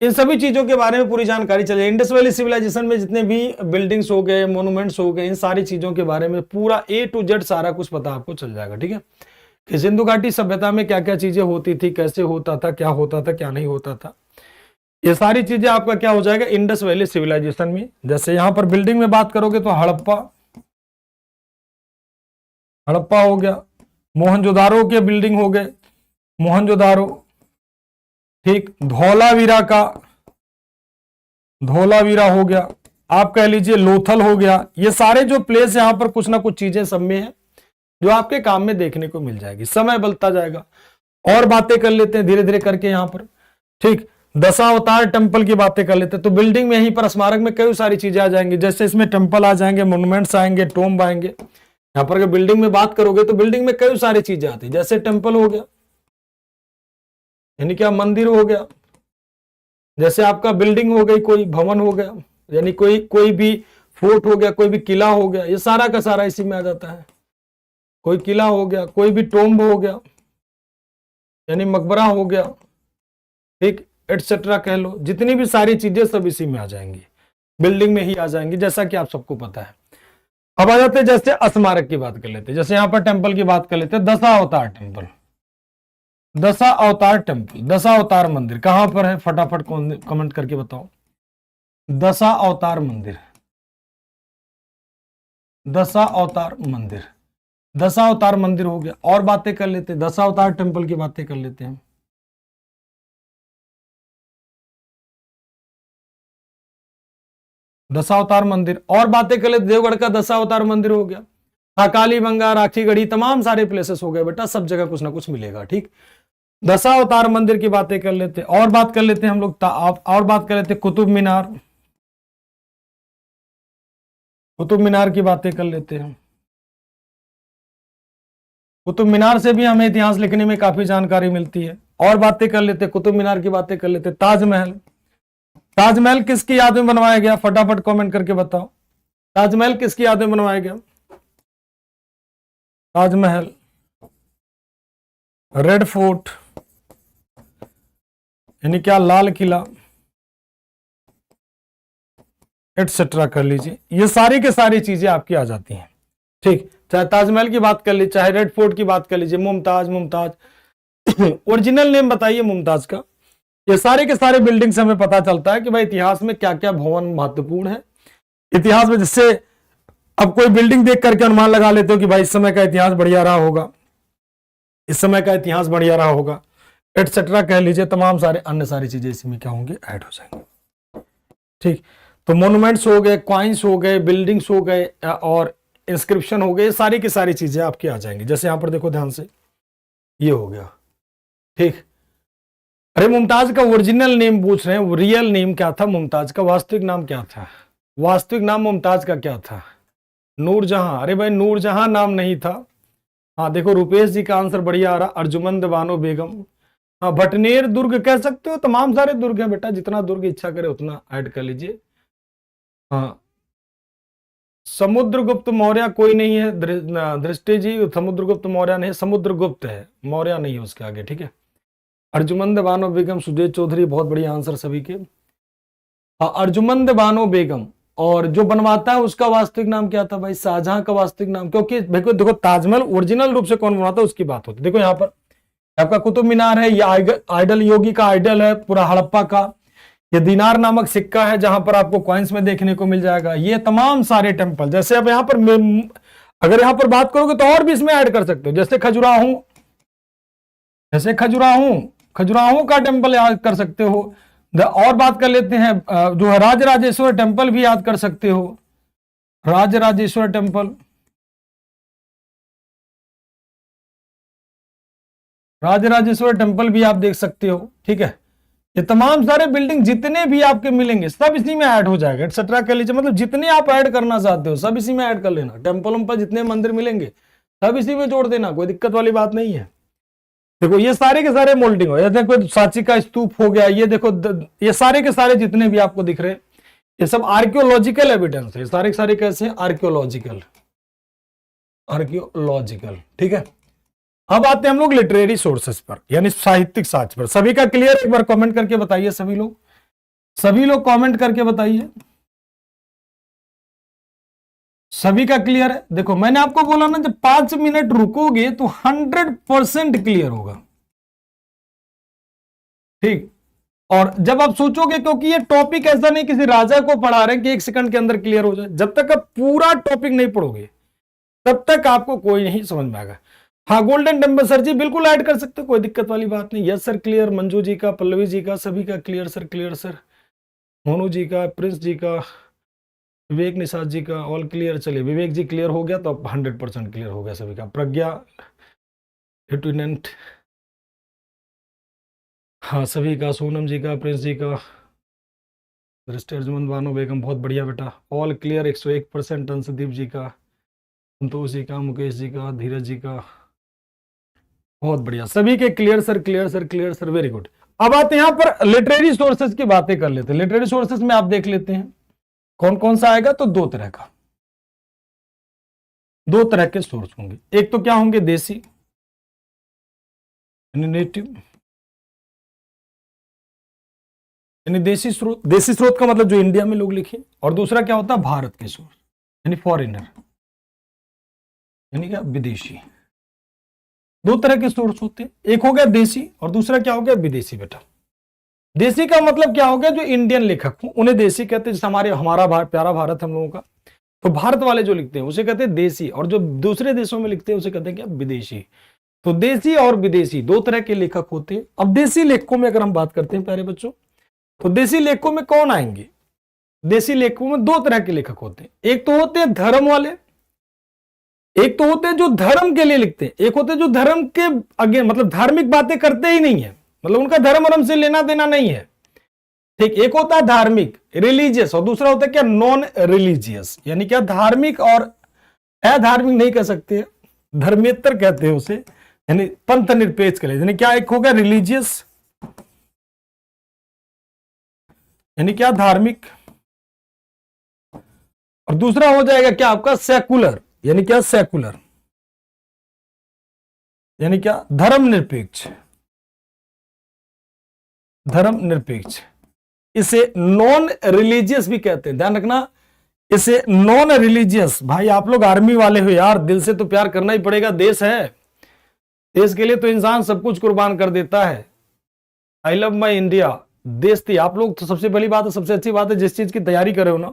इन सभी चीजों के बारे में पूरी जानकारी चले। इंडस वैली सिविलाइजेशन में जितने भी बिल्डिंग्स हो गए, मोन्यूमेंट्स हो गए, इन सारी चीजों के बारे में पूरा A to Z सारा कुछ पता आपको चल जाएगा। ठीक है, कि सिंधु घाटी सभ्यता में क्या क्या चीजें होती थी, कैसे होता था, क्या नहीं होता था, ये सारी चीजें आपका क्या हो जाएगा इंडस वैली सिविलाइजेशन में। जैसे यहां पर बिल्डिंग में बात करोगे तो हड़प्पा हो गया, मोहनजोदारो के बिल्डिंग हो गए, मोहनजोदारो। ठीक, धौलावीरा हो गया, आप कह लीजिए लोथल हो गया। ये सारे जो प्लेस यहां पर कुछ ना कुछ चीजें सब में है जो आपके काम में देखने को मिल जाएगी। समय बदलता जाएगा और बातें कर लेते हैं धीरे धीरे करके यहां पर। ठीक, दशावतार टेम्पल की बातें कर लेते हैं। तो बिल्डिंग में यहीं पर स्मारक में कई सारी चीजें आ जाएंगी, जैसे इसमें टेम्पल आ जाएंगे, मोन्यूमेंट्स आएंगे, टोम्ब आएंगे। यहां पर अगर बिल्डिंग में बात करोगे तो बिल्डिंग में कई सारी चीजें आती है, जैसे टेम्पल हो गया, यानी क्या मंदिर हो गया, जैसे आपका बिल्डिंग हो गई, कोई भवन हो गया, यानी कोई भी फोर्ट हो गया, कोई भी किला हो गया, ये सारा का सारा इसी में आ जाता है। कोई किला हो गया, कोई भी टोम्ब हो गया, यानी मकबरा हो गया, ठीक, एटसेट्रा कह लो, जितनी भी सारी चीजें सब इसी में आ जाएंगी, बिल्डिंग में ही आ जाएंगी, जैसा कि आप सबको पता है। अब आ जाते हैं जैसे स्मारक की बात कर लेते हैं, जैसे यहां पर टेम्पल की बात कर लेते हैं, दशावतार टेम्पल, दशावतार मंदिर कहां पर है, फटाफट कमेंट करके बताओ। दशावतार मंदिर, दशावतार मंदिर हो गया। और बातें कर लेते हैं, दशावतार टेम्पल की बातें कर लेते हैं। दशावतार मंदिर, और बातें कर लेते, देवगढ़ का दशावतार मंदिर हो गया, काली बंगा, राखीगढ़ी, तमाम सारे प्लेसेस हो गए बेटा, सब जगह कुछ ना कुछ मिलेगा। ठीक, दशावतार मंदिर की बातें कर लेते हैं। और बात कर लेते हैं हम लोग, और बात कर लेते हैं कुतुब मीनार की बातें कर लेते हैं। कुतुब मीनार से भी हमें इतिहास लिखने में काफी जानकारी मिलती है। और बातें कर लेते हैं, कुतुब मीनार की बातें कर लेते हैं। ताजमहल किसकी याद में बनवाया गया, फटाफट कमेंट करके बताओ। ताजमहल किसकी याद में बनवाया गया, ताजमहल, रेड फोर्ट, यानी क्या, लाल किला, एटसेट्रा कर लीजिए। ये सारी के सारी चीजें आपकी आ जाती हैं। ठीक, चाहे ताजमहल की बात कर लीजिए, चाहे रेड फोर्ट की बात कर लीजिए, मुमताज ओरिजिनल नेम बताइए मुमताज का, ये सारे के सारे बिल्डिंग से हमें पता चलता है कि भाई इतिहास में क्या क्या भवन महत्वपूर्ण है। इतिहास में जिससे अब कोई बिल्डिंग देख करके अनुमान लगा लेते हो कि भाई इस समय का इतिहास बढ़िया रहा होगा, इस समय का इतिहास बढ़िया रहा होगा, एटसेट्रा कह लीजिए, तमाम सारे अन्य सारी चीजें इसमें क्या होंगे, ऐड हो जाएंगे। ठीक, तो मोन्यूमेंट्स हो गए, कॉइन्स हो गए, बिल्डिंग्स हो गए और इंस्क्रिप्शन हो गए, सारी की सारी चीजें आपकी आ जाएंगी। जैसे यहां पर देखो ध्यान से, ये हो गया। ठीक, अरे मुमताज का ओरिजिनल नेम पूछ रहे हैं, रियल नेम क्या था मुमताज का, वास्तविक नाम क्या था? वास्तविक नाम मुमताज का क्या था? नूरजहां। अरे भाई नूरजहां नाम नहीं था। हाँ देखो रुपेश जी का आंसर बढ़िया आ रहा, अर्जुमंद बानो बेगम। हाँ भटनेर दुर्ग कह सकते हो, तमाम सारे दुर्ग हैं बेटा, जितना दुर्ग इच्छा करे उतना ऐड कर लीजिए। हाँ समुद्रगुप्त मौर्य कोई नहीं है, दृष्टि जी समुद्रगुप्त मौर्य नहीं, समुद्रगुप्त है, मौर्य नहीं है उसके आगे। ठीक है, अर्जुमंद बानो बेगम, सुदेश चौधरी, बहुत बढ़िया आंसर सभी के। अर्जुमंद बानो बेगम। और जो बनवाता है उसका वास्तविक नाम क्या था भाई? शाहजहां का वास्तविक नाम, क्योंकि देखो ताजमहल ओरिजिनल रूप से कौन बनाता है उसकी बात होती है। देखो यहाँ पर आपका कुतुब मीनार है, ये आइडल योगी का आइडल है पूरा हड़प्पा का। ये दीनार नामक सिक्का है जहां पर आपको कॉइन्स में देखने को मिल जाएगा। ये तमाम सारे टेम्पल, जैसे अब यहाँ पर अगर यहाँ पर बात करोगे तो और भी इसमें ऐड कर सकते हो, जैसे खजुराहो, जैसे खजुराहो का टेम्पल याद कर सकते हो। और बात कर लेते हैं जो है राजराजेश्वर टेम्पल भी याद कर सकते हो, राजराजेश्वर टेम्पल, राजराजेश्वर टेम्पल भी आप देख सकते हो। ठीक है, ये तमाम सारे बिल्डिंग जितने भी आपके मिलेंगे सब इसी में ऐड हो जाएगा, एक्सेट्रा कह लीजिए, मतलब जितने आप ऐड करना चाहते हो सब इसी में ऐड कर लेना। टेम्पलों पर जितने मंदिर मिलेंगे सब इसी में जोड़ देना, कोई दिक्कत वाली बात नहीं है। देखो ये सारे के सारे मोल्डिंग हो, जैसे कोई सांची का स्तूप हो गया, ये देखो ये सारे के सारे जितने भी आपको दिख रहे हैं ये सब आर्कियोलॉजिकल एविडेंस है, सारे के सारे कैसे हैं? Archaeological, archaeological. ठीक है, अब आते हैं हम लोग लिटरेरी सोर्सेस पर, यानी साहित्यिक साक्ष्य पर। सभी का क्लियर? एक बार कमेंट करके बताइए सभी लोग कमेंट करके बताइए, सभी का क्लियर है? देखो मैंने आपको बोला ना, जब 5 मिनट रुकोगे तो 100% क्लियर होगा। ठीक, और जब आप सोचोगे, क्योंकि ये टॉपिक ऐसा नहीं किसी राजा को पढ़ा रहे हैं कि 1 सेकंड के अंदर क्लियर हो जाए, जब तक आप पूरा टॉपिक नहीं पढ़ोगे तब तक आपको कोई नहीं समझ में आएगा। हाँ गोल्डन टेम्पल सर जी बिल्कुल ऐड कर सकते हो, कोई दिक्कत वाली बात नहीं। Yes sir clear, Manju ji का, पल्लवी जी का, सभी का clear sir, clear sir, Monu ji का, प्रिंस जी का, विवेक निषाद जी का, ऑल क्लियर। चलिए विवेक जी क्लियर हो गया तो अब 100% क्लियर हो गया सभी का। प्रज्ञा, लेफ्टिनेंट, हाँ सभी का, सोनम जी का, प्रिंस जी का, दृष्टि, अर्जुमंद बानो बेगम, बहुत बढ़िया बेटा, ऑल क्लियर 101%। अंशदीप जी का, संतोष जी का, मुकेश जी का, धीरज जी का, बहुत बढ़िया, सभी के clear sir, clear sir, clear sir, very good. अब आते हैं यहां पर लिटरेरी सोर्सेज की बातें कर लेते हैं। लिटरेरी सोर्सेज में आप देख लेते हैं कौन कौन सा आएगा, तो दो तरह के सोर्स होंगे। एक तो क्या होंगे, देसी, नेटिव, यानी देसी स्रोत। देसी स्रोत का मतलब जो इंडिया में लोग लिखे। और दूसरा क्या होता है, भारत के सोर्स, यानी फॉरेनर, यानी क्या, विदेशी। दो तरह के सोर्स होते हैं, एक हो गया देसी और दूसरा क्या हो गया, विदेशी। बेटा देसी का मतलब क्या हो गया, जो इंडियन लेखक हो उन्हें देसी कहते हैं। जैसे हमारा प्यारा भारत हम लोगों का, तो भारत वाले जो लिखते हैं उसे कहते हैं देसी, और जो दूसरे देशों में लिखते हैं उसे कहते हैं क्या, विदेशी। तो देसी और विदेशी दो तरह के लेखक होते हैं। अब देसी लेखकों में अगर हम बात करते हैं प्यारे बच्चों, तो देसी लेखकों में कौन आएंगे? देसी लेखकों में दो तरह के लेखक होते हैं। एक तो होते हैं धर्म वाले, एक तो होते हैं जो धर्म के लिए लिखते हैं, एक होते हैं जो धर्म के आगे मतलब धार्मिक बातें करते ही नहीं है, मतलब उनका धर्म से लेना देना नहीं है। ठीक, एक होता है धार्मिक, रिलीजियस, और दूसरा होता है क्या, नॉन रिलीजियस, यानी क्या, धार्मिक और अधार्मिक नहीं कह सकते, धर्मेतर कहते हैं उसे, यानी पंथ निरपेक्ष के लिए। यानी क्या, एक हो गया रिलीजियस, यानी क्या, धार्मिक, और दूसरा हो जाएगा क्या आपका, सेकुलर, यानी क्या, सेकुलर, यानी क्या, धर्मनिरपेक्ष, धर्मनिरपेक्ष। इसे नॉन रिलीजियस भी कहते हैं, ध्यान रखना, इसे नॉन रिलीजियस। भाई आप लोग आर्मी वाले हो यार, दिल से तो प्यार करना ही पड़ेगा, देश है, देश के लिए तो इंसान सब कुछ कुर्बान कर देता है। आई लव माई इंडिया, देश थी। आप लोग तो सबसे पहली बात है, सबसे अच्छी बात है, जिस चीज की तैयारी कर रहे हो ना,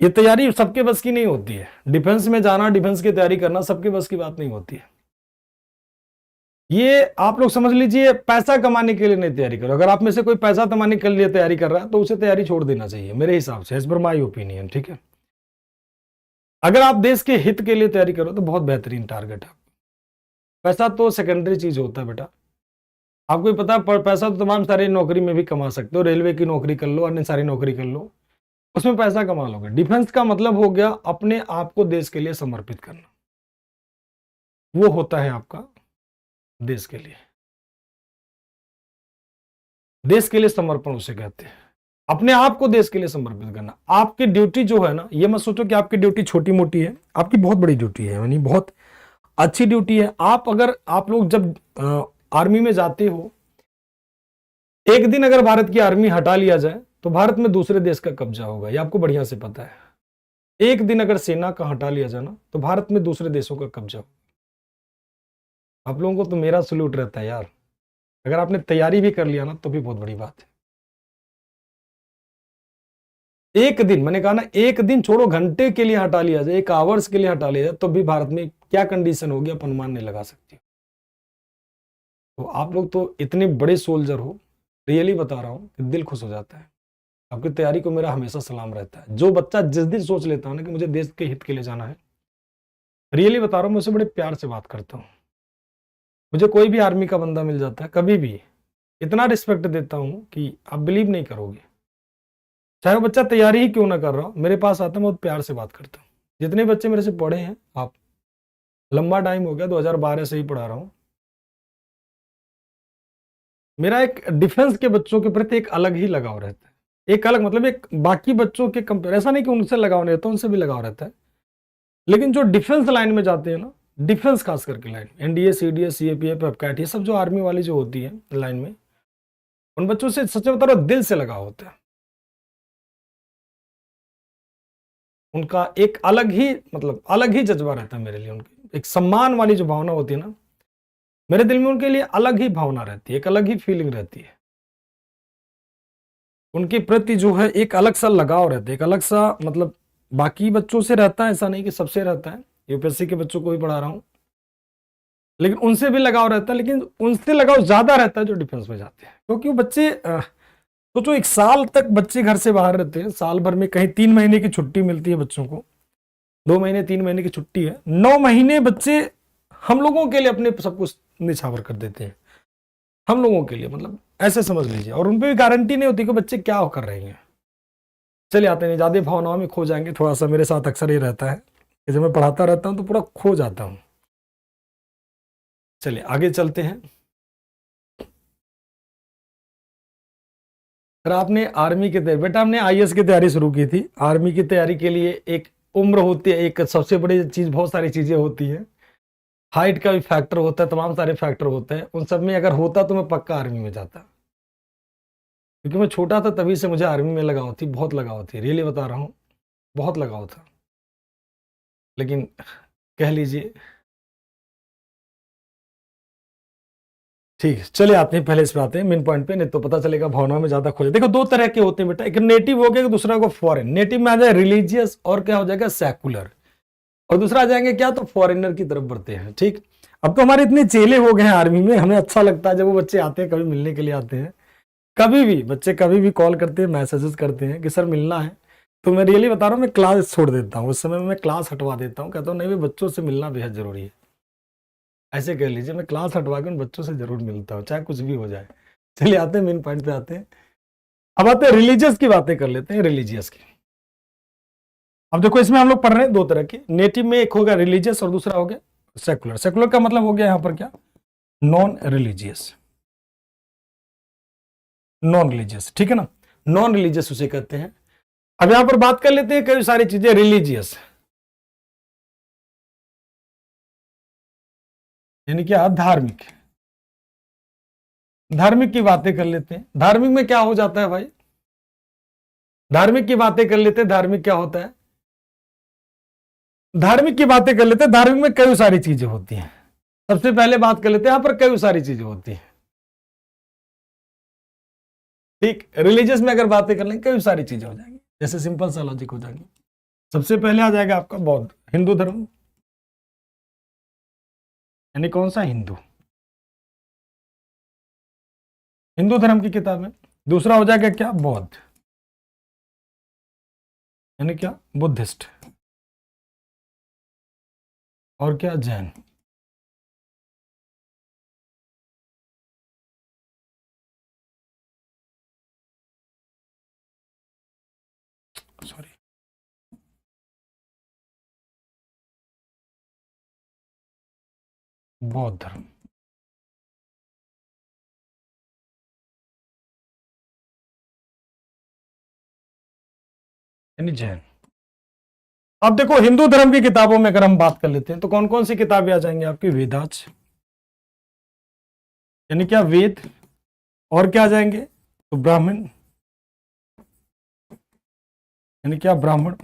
ये तैयारी सबके बस की नहीं होती है। डिफेंस में जाना, डिफेंस की तैयारी करना सबके बस की बात नहीं होती है। ये आप लोग समझ लीजिए, पैसा कमाने के लिए नहीं तैयारी करो। अगर आप में से कोई पैसा कमाने के लिए तैयारी कर रहा है तो उसे तैयारी छोड़ देना चाहिए मेरे हिसाब से, एज पर माई ओपिनियन, ठीक है। अगर आप देश के हित के लिए तैयारी करो तो बहुत बेहतरीन टारगेट है। पैसा तो सेकेंडरी चीज होता है बेटा। आपको भी पता है, पैसा तो तमाम सारी नौकरी में भी कमा सकते हो। रेलवे की नौकरी कर लो, अन्य सारी नौकरी कर लो, उसमें पैसा कमा लोगे। डिफेंस का मतलब हो गया अपने आप को देश के लिए समर्पित करना, वो होता है आपका देश के लिए। देश के लिए समर्पण उसे कहते हैं, अपने आप को देश के लिए समर्पित करना। आपकी ड्यूटी जो है ना, ये मत सोचो कि आपकी ड्यूटी छोटी मोटी है, आपकी बहुत बड़ी ड्यूटी है, यानी बहुत अच्छी ड्यूटी है। आप लोग जब आर्मी में जाते हो, एक दिन अगर भारत की आर्मी हटा लिया जाए तो भारत में दूसरे देश का कब्जा होगा, ये आपको बढ़िया से पता है। एक दिन अगर सेना का हटा लिया जाए ना तो भारत में दूसरे देशों का कब्जा होगा। आप लोगों को तो मेरा सल्यूट रहता है यार, अगर आपने तैयारी भी कर लिया ना तो भी बहुत बड़ी बात है। एक दिन, मैंने कहा ना, एक दिन छोड़ो, घंटे के लिए हटा लिया जाए, एक आवर्स के लिए हटा लिया जाए, तो भी भारत में क्या कंडीशन होगी आप अनुमान नहीं लगा सकते। तो आप लोग तो इतने बड़े सोल्जर हो, रियली बता रहा हूं कि दिल खुश हो जाता है। आपकी तैयारी को मेरा हमेशा सलाम रहता है। जो बच्चा जिस दिन सोच लेता है ना कि मुझे देश के हित के लिए जाना है, रियली बता रहा हूं, मैं उसे बड़े प्यार से बात करता हूं। मुझे कोई भी आर्मी का बंदा मिल जाता है, कभी भी इतना रिस्पेक्ट देता हूं कि आप बिलीव नहीं करोगे। चाहे वो बच्चा तैयारी ही क्यों ना कर रहा हो, मेरे पास आता है, मैं बहुत प्यार से बात करता हूँ। जितने बच्चे मेरे से पढ़े हैं, आप, लंबा टाइम हो गया, 2012 से ही पढ़ा रहा हूँ। मेरा एक डिफेंस के बच्चों के प्रति एक अलग ही लगाव रहता है। एक अलग मतलब, एक बाकी बच्चों के कंपेयर, ऐसा नहीं कि उनसे लगाव नहीं रहता, उनसे भी लगाव रहता है। लेकिन जो डिफेंस लाइन में जाते हैं ना, डिफेंस खास करके line, NDA, CDS, CAPF, AFCAT, ये सब जो आर्मी वाली जो होती है लाइन में, उन बच्चों से सच बता रहा हूं, दिल से लगाव होता है। उनका एक अलग ही मतलब अलग ही जज्बा रहता है मेरे लिए। उनकी एक सम्मान वाली जो भावना होती है ना, मेरे दिल में उनके लिए अलग ही भावना रहती है, एक अलग ही फीलिंग रहती है। उनके प्रति जो है एक अलग सा लगाव रहता है, एक अलग सा मतलब, बाकी बच्चों से रहता है, ऐसा नहीं कि सबसे रहता है। यूपीएससी के बच्चों को भी पढ़ा रहा हूं, लेकिन उनसे भी लगाव रहता है, लेकिन उनसे लगाव ज्यादा रहता है जो डिफेंस में जाते हैं। क्योंकि वो बच्चे सोचो, एक साल तक बच्चे घर से बाहर रहते हैं, साल भर में कहीं 3 महीने की छुट्टी मिलती है बच्चों को, 2 महीने 3 महीने की छुट्टी है, 9 महीने बच्चे हम लोगों के लिए अपने सब कुछ निछावर कर देते हैं, हम लोगों के लिए, मतलब ऐसे समझ लीजिए। और उन पर भी गारंटी नहीं होती कि बच्चे क्या कर रहे हैं। चले आते हैं, ज्यादा भावनाओं में खो जाएंगे, थोड़ा सा मेरे साथ अक्सर ये रहता है कि जब मैं पढ़ाता रहता हूं तो पूरा खो जाता हूं। चलिए आगे चलते हैं। सर आपने आर्मी की तैयारी, बेटा हमने आईएएस की तैयारी शुरू की थी। आर्मी की तैयारी के लिए एक उम्र होती है, एक सबसे बड़ी चीज, बहुत सारी चीजें होती हैं, हाइट का भी फैक्टर होता है, तमाम सारे फैक्टर होते हैं। उन सब में अगर होता तो मैं पक्का आर्मी में जाता, क्योंकि मैं छोटा था तभी से मुझे आर्मी में लगाव थी, बहुत लगाव थी, रियली बता रहा हूँ, बहुत लगाव था। लेकिन कह लीजिए, ठीक है, चले आते हैं, पहले इस पे आते हैं मेन पॉइंट पे, नहीं तो पता चलेगा भावनाओं में ज्यादा खोजे। देखो 2 तरह के होते हैं बेटा, एक नेटिव हो गया, दूसरा को फॉरेन। नेटिव में आ जाए रिलीजियस, और क्या हो जाएगा सेकुलर, और दूसरा आ जाएंगे क्या, तो फॉरेनर की तरफ बढ़ते हैं। ठीक, अब तो हमारे इतने चेले हो गए हैं आर्मी में, हमें अच्छा लगता है जब वो बच्चे आते हैं, कभी मिलने के लिए आते हैं, कभी भी बच्चे कभी भी कॉल करते हैं, मैसेजेस करते हैं कि सर मिलना है, तो मैं रियली बता रहा हूँ, मैं क्लास छोड़ देता हूँ, उस समय मैं क्लास हटवा देता हूँ, कहता हूँ नहीं, बच्चों से मिलना बेहद जरूरी है। ऐसे कह लीजिए, मैं क्लास हटवा के उन बच्चों से जरूर मिलता हूँ, चाहे कुछ भी हो जाए। चलिए आते हैं मेन पॉइंट पे आते हैं। अब आते हैं रिलीजियस की बातें कर लेते हैं, रिलीजियस की। अब देखो इसमें हम लोग पढ़ रहे हैं 2 तरह के। नेटिव में एक हो गया रिलीजियस और दूसरा हो गया सेकुलर। सेकुलर का मतलब हो गया यहां पर क्या, नॉन रिलीजियस, नॉन रिलीजियस, ठीक है ना, नॉन रिलीजियस उसे कहते हैं। अब यहां पर बात कर लेते हैं कई सारी चीजें रिलीजियस, यानी क्या, धार्मिक। धार्मिक की बातें कर लेते हैं। धार्मिक में क्या हो जाता है भाई, धार्मिक की बातें कर लेते हैं। धार्मिक क्या होता है, धार्मिक की बातें कर लेते हैं। धार्मिक में कई सारी चीजें होती हैं। सबसे पहले बात कर लेते हैं, यहां पर कई सारी चीजें होती हैं। ठीक, रिलीजियस में अगर बातें कर लें कई सारी चीजें हो जाएंगी, जैसे सिंपल सा लॉजिक हो जाएगी। सबसे पहले आ जाएगा आपका बौद्ध, हिंदू धर्म, यानी कौन सा? हिंदू, हिंदू धर्म की किताब है। दूसरा हो जाएगा क्या? बौद्ध, यानी क्या? बुद्धिस्ट। और क्या? जैन। सॉरी, बौद्ध धर्म, यानी जैन। अब देखो हिंदू धर्म की किताबों में अगर हम बात कर लेते हैं तो कौन कौन सी किताबें आ जाएंगी आपकी? वेदास, यानी क्या? वेद। और क्या आ जाएंगे? तो ब्राह्मण, यानी क्या? ब्राह्मण।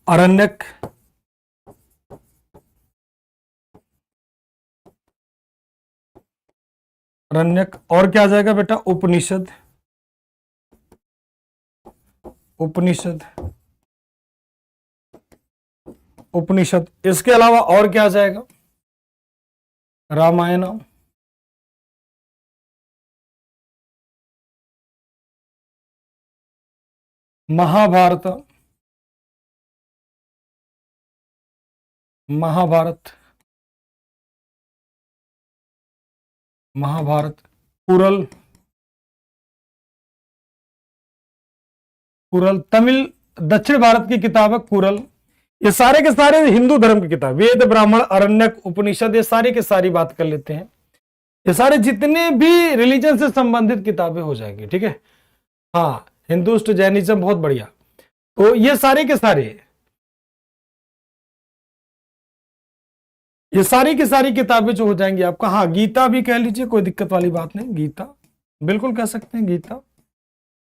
अरण्यक, अरण्यक। और क्या आ जाएगा बेटा? उपनिषद, उपनिषद, उपनिषद। इसके अलावा और क्या आ जाएगा? रामायण, महाभारत, महाभारत, महाभारत, कुरल, कुरल। तमिल, दक्षिण भारत की किताब है कुरल। ये सारे के सारे हिंदू धर्म की किताब, वेद, ब्राह्मण, अरण्यक, उपनिषद, ये सारी के सारी बात कर लेते हैं। ये सारे जितने भी रिलीजन से संबंधित किताबें हो जाएंगी, ठीक है। हाँ, हिंदुस्ट, जैनिज्म, बहुत बढ़िया। तो ये सारे के सारे, ये सारी की सारी किताबें जो हो जाएंगी आपका, हाँ गीता भी कह लीजिए, कोई दिक्कत वाली बात नहीं, गीता बिल्कुल कह सकते हैं, गीता।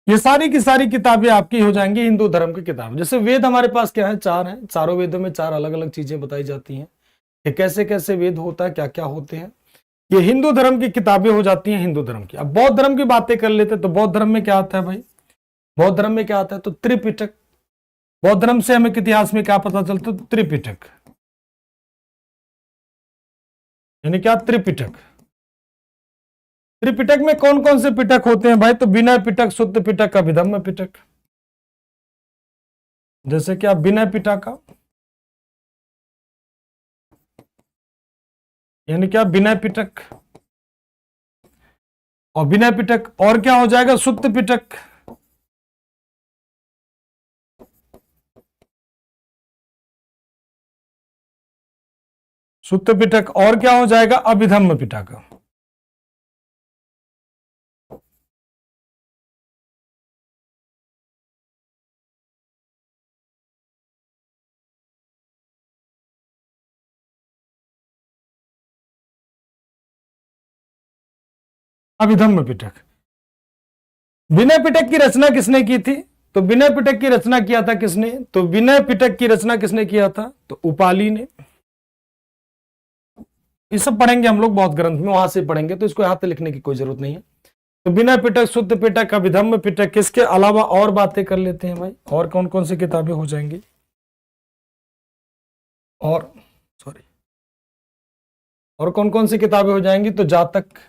ये सारी की सारी किताबें आपकी हो जाएंगी हिंदू धर्म की किताब। जैसे वेद हमारे पास क्या है? 4 हैं। चारों वेदों में 4 अलग अलग चीजें बताई जाती हैं कि कैसे कैसे वेद होता है, क्या क्या होते हैं। ये हिंदू धर्म की किताबें हो जाती हैं हिंदू धर्म की। अब बौद्ध धर्म की बातें कर लेते हैं तो बौद्ध धर्म में क्या आता है भाई? बौद्ध धर्म में क्या आता है? तो त्रिपिटक। बौद्ध धर्म से हमें इतिहास में क्या पता चलता है? त्रिपिटक, यानी क्या? त्रिपिटक। त्रिपिटक में कौन कौन से पिटक होते हैं भाई? तो विनय पिटक, शुद्ध पिटक, अभिधम्म पिटक। जैसे क्या? विनय पिटक, यानी क्या? विनय पिटक। और विनय पिटक, और क्या हो जाएगा? सुत्त पिटक। सुत्त पिटक। और क्या हो जाएगा? अभिधम्म पिटक। अभिधम्म पिटक। विनय पिटक की रचना किसने की थी? तो विनय पिटक की रचना किया था किसने? तो विनय पिटक की रचना किसने किया था? तो उपाली ने। ये सब पढ़ेंगे हम लोग बौद्ध ग्रंथ में, वहां से पढ़ेंगे, तो इसको हाथ से लिखने की कोई जरूरत नहीं है। तो विनय पिटक, शुद्ध पिटक, अभिधम्म पिटक। इसके अलावा और बातें कर लेते हैं भाई, और कौन कौन सी किताबें हो जाएंगी? और सॉरी, और कौन कौन सी किताबें हो जाएंगी? तो जातक,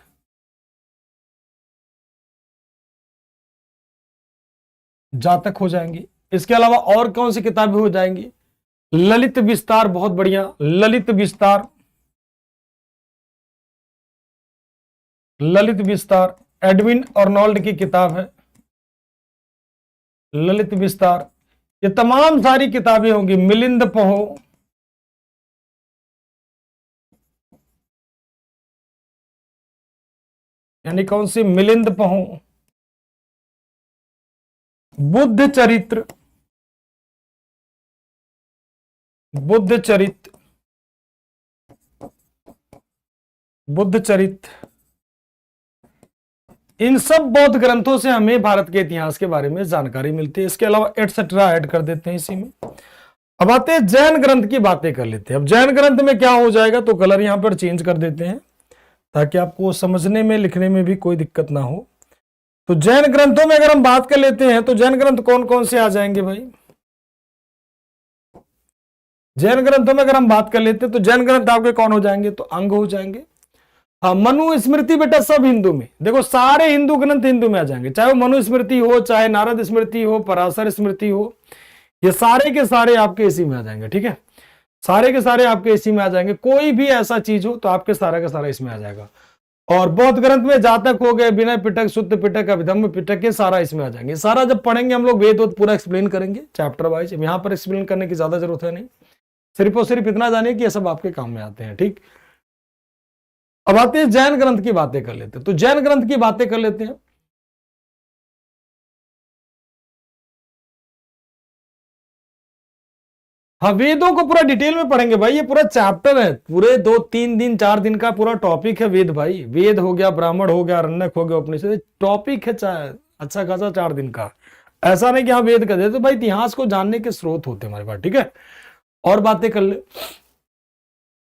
जातक हो जाएंगी। इसके अलावा और कौन सी किताबें हो जाएंगी? ललित विस्तार, बहुत बढ़िया, ललित विस्तार, ललित विस्तार एडविन अर्नोल्ड की किताब है, ललित विस्तार। ये तमाम सारी किताबें होंगी। मिलिंद पहो, यानी कौन सी? मिलिंद पहो। बुद्ध चरित्र, बुद्ध चरित्र, बुद्ध चरित्र। इन सब बौद्ध ग्रंथों से हमें भारत के इतिहास के बारे में जानकारी मिलती है। इसके अलावा एटसेट्रा ऐड कर देते हैं इसी में। अब आते हैं जैन ग्रंथ की बातें कर लेते हैं। अब जैन ग्रंथ में क्या हो जाएगा? तो कलर यहां पर चेंज कर देते हैं ताकि आपको समझने में, लिखने में भी कोई दिक्कत ना हो। तो जैन ग्रंथों में अगर हम बात कर लेते हैं तो जैन ग्रंथ कौन कौन से आ जाएंगे भाई? जैन ग्रंथों में अगर हम बात कर लेते हैं तो जैन ग्रंथ आपके कौन हो जाएंगे? तो अंग हो जाएंगे। हाँ, मनु स्मृति बेटा सब हिंदू में, देखो सारे हिंदू ग्रंथ हिंदू में आ जाएंगे, चाहे वो मनु स्मृति हो, चाहे नारद स्मृति हो, पराशर स्मृति हो, ये सारे के सारे आपके इसी में आ जाएंगे। ठीक है, सारे के सारे आपके इसी में आ जाएंगे। कोई भी ऐसा चीज हो तो आपके सारा का सारा इसमें आ जाएगा। और बौद्ध ग्रंथ में जातक हो गए, विनय पिटक, शुद्ध पिटक, अभिधम्म पिटक, ये सारा इसमें आ जाएंगे। सारा जब पढ़ेंगे हम लोग वेद पूरा एक्सप्लेन करेंगे चैप्टर वाइज, यहाँ पर एक्सप्लेन करने की ज्यादा जरूरत है नहीं, सिर्फ और सिर्फ इतना जानिए कि ये सब आपके काम में आते हैं। ठीक, अब आते हैं जैन ग्रंथ की बातें कर लेते हैं। तो जैन ग्रंथ की बातें कर लेते हैं। हाँ, वेदों को पूरा डिटेल में पढ़ेंगे भाई, ये पूरा चैप्टर है, पूरे 2-3 दिन 4 दिन का पूरा टॉपिक है वेद भाई। वेद हो गया, ब्राह्मण हो गया, अरण्यक हो गया, उपनिषद, टॉपिक है अच्छा खासा 4 दिन का। ऐसा नहीं कि हाँ वेद कर देते, तो भाई इतिहास को जानने के स्रोत होते हैं हमारे पास। ठीक है, और बातें कर ले,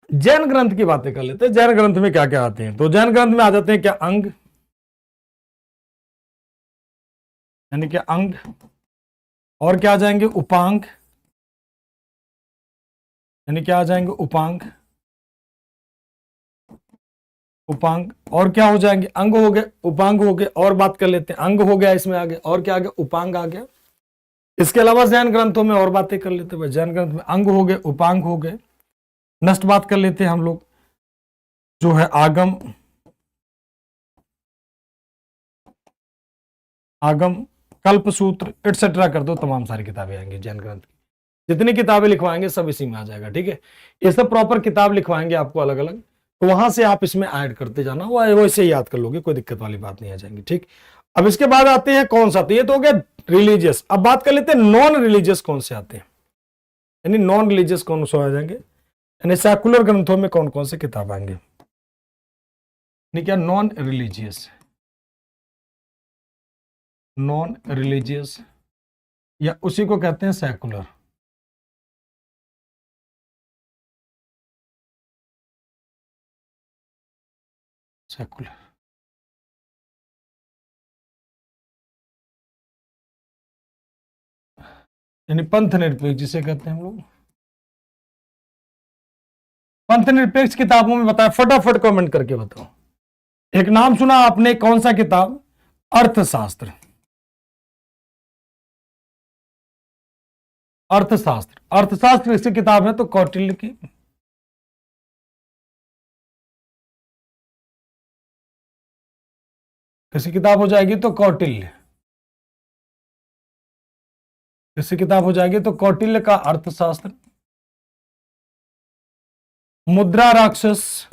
जैन ग्रंथ की बातें कर लेते हैं। जैन ग्रंथ में क्या क्या आते हैं? तो जैन ग्रंथ में आ जाते हैं क्या? अंग, यानी कि अंग, और क्या आ जाएंगे? उपांग, यानी क्या आ जाएंगे? उपांग, उपांग, और क्या हो जाएंगे? अंग हो गए, उपांग हो गए। और बात कर लेते हैं, अंग हो गया, इसमें आ गया, और क्या आ गया? उपांग आ गया। इसके अलावा जैन ग्रंथों में और बातें कर लेते हैं भाई। जैन ग्रंथ में अंग हो गए, उपांग हो गए। नेक्स्ट बात कर लेते हैं हम लोग, जो है आगम, आगम, कल्पसूत्र, एटसेट्रा कर दो, तमाम सारी किताबें आएंगी जैन ग्रंथ की। जितनी किताबें लिखवाएंगे सब इसी में आ जाएगा। ठीक है, ये सब प्रॉपर किताब लिखवाएंगे आपको अलग अलग, तो वहां से आप इसमें ऐड करते जाना, वो इसे याद कर लोगे, कोई दिक्कत वाली बात नहीं आ जाएगी। ठीक, अब इसके बाद आते हैं कौन सा? तो ये तो हो गया रिलीजियस। अब बात कर लेते हैं नॉन रिलीजियस कौन से आते हैं, यानी नॉन रिलीजियस कौन से आ जाएंगे, यानी सेकुलर ग्रंथों में कौन कौन से किताब आएंगे, यानी क्या? नॉन रिलीजियस, नॉन रिलीजियस, या उसी को कहते हैं सेकुलर। सेकुलर, यानी पंथ निरपेक्ष जिसे कहते हैं हम लोग। पंथ निरपेक्ष किताबों में बताया, फटाफट कमेंट करके बताओ। एक नाम सुना आपने, कौन सा किताब? अर्थशास्त्र, अर्थशास्त्र, अर्थशास्त्र किसकी किताब है? तो कौटिल्य की। किसी किताब हो जाएगी? तो कौटिल्य। किसी किताब हो जाएगी? तो कौटिल्य का अर्थशास्त्र। मुद्रा राक्षस,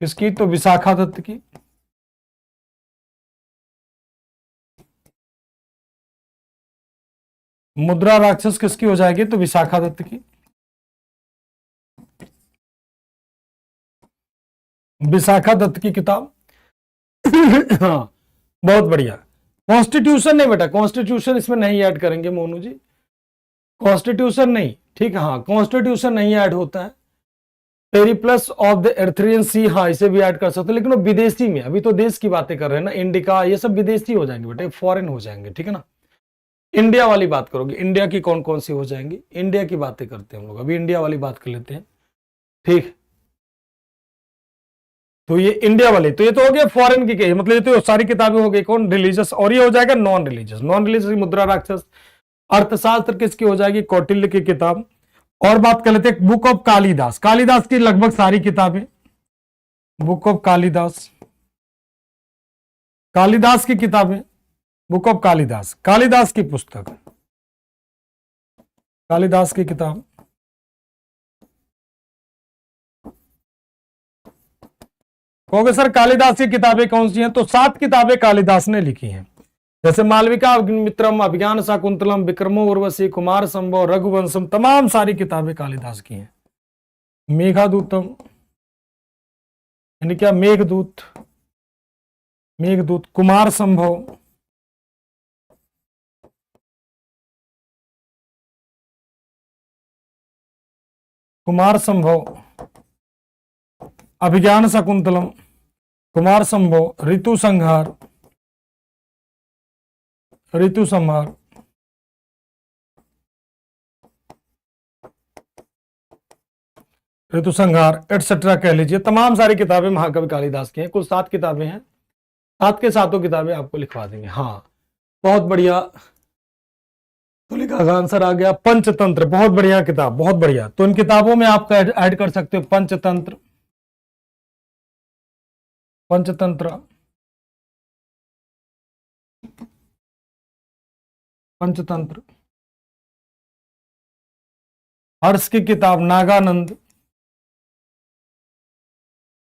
किसकी? तो विशाखा दत्त की। मुद्रा राक्षस किसकी हो जाएगी? तो विशाखा दत्त की। विशाखा दत्त की किताब। हाँ, बहुत बढ़िया। कॉन्स्टिट्यूशन नहीं बेटा, कॉन्स्टिट्यूशन इसमें नहीं ऐड करेंगे मोनू जी, कॉन्स्टिट्यूशन नहीं। ठीक है, हाँ, कॉन्स्टिट्यूशन नहीं ऐड होता है। पेरिप्लस ऑफ द एर्थरियन सी, हाँ इसे भी ऐड कर सकते हो, लेकिन वो विदेशी में, अभी तो देश की बातें कर रहे हैं ना, इंडिका ये सब विदेशी हो जाएंगे बेटा, फॉरेन हो जाएंगे। ठीक है ना, इंडिया वाली बात करोगे, इंडिया की कौन कौन सी हो जाएंगी, इंडिया की बातें करते हैं हम लोग, अभी इंडिया वाली बात कर लेते हैं। ठीक, तो ये इंडिया वाले, तो ये तो हो गया फॉरेन की, मतलब ये तो सारी किताबें हो गई कौन? रिलीजियस। और ये हो जाएगा नॉन रिलीजियस, नॉन रिलीजियस मुद्रा राक्षस। अर्थशास्त्र किसकी हो जाएगी? कौटिल्य की किताब। और बात कर लेते हैं बुक ऑफ कालिदास, कालिदास की लगभग सारी किताबें, बुक ऑफ कालिदास, कालिदास की किताबें, बुक ऑफ कालिदास, कालिदास की पुस्तक, कालिदास की किताब। कहोगे सर कालिदास की किताबें कौन सी हैं? तो 7 किताबें कालिदास ने लिखी हैं, जैसे मालविका, अग्निमित्रम, अभिज्ञान शाकुंतलम, विक्रमो उर्वशी, कुमार संभव, रघुवंशम, तमाम सारी किताबें कालिदास की हैं। मेघादूतम, यानी क्या? मेघदूत, मेघदूत, कुमार संभव, कुमार संभव, अभिज्ञान शकुंतलम, कुमार संभव, ऋतु संहार, ऋतु संहार, ऋतु संहार एटसेट्रा कह लीजिए। तमाम सारी किताबें महाकवि कालिदास की हैं, कुल 7 किताबें हैं, 7 के 7 किताबें आपको लिखवा देंगे। हाँ बहुत बढ़िया, तुलिका का आंसर आ गया। पंचतंत्र, बहुत बढ़िया किताब, बहुत बढ़िया। तो इन किताबों में आप ऐड कर सकते हो पंचतंत्र, पंचतंत्र, पंचतंत्र, हर्ष की किताब नागानंद,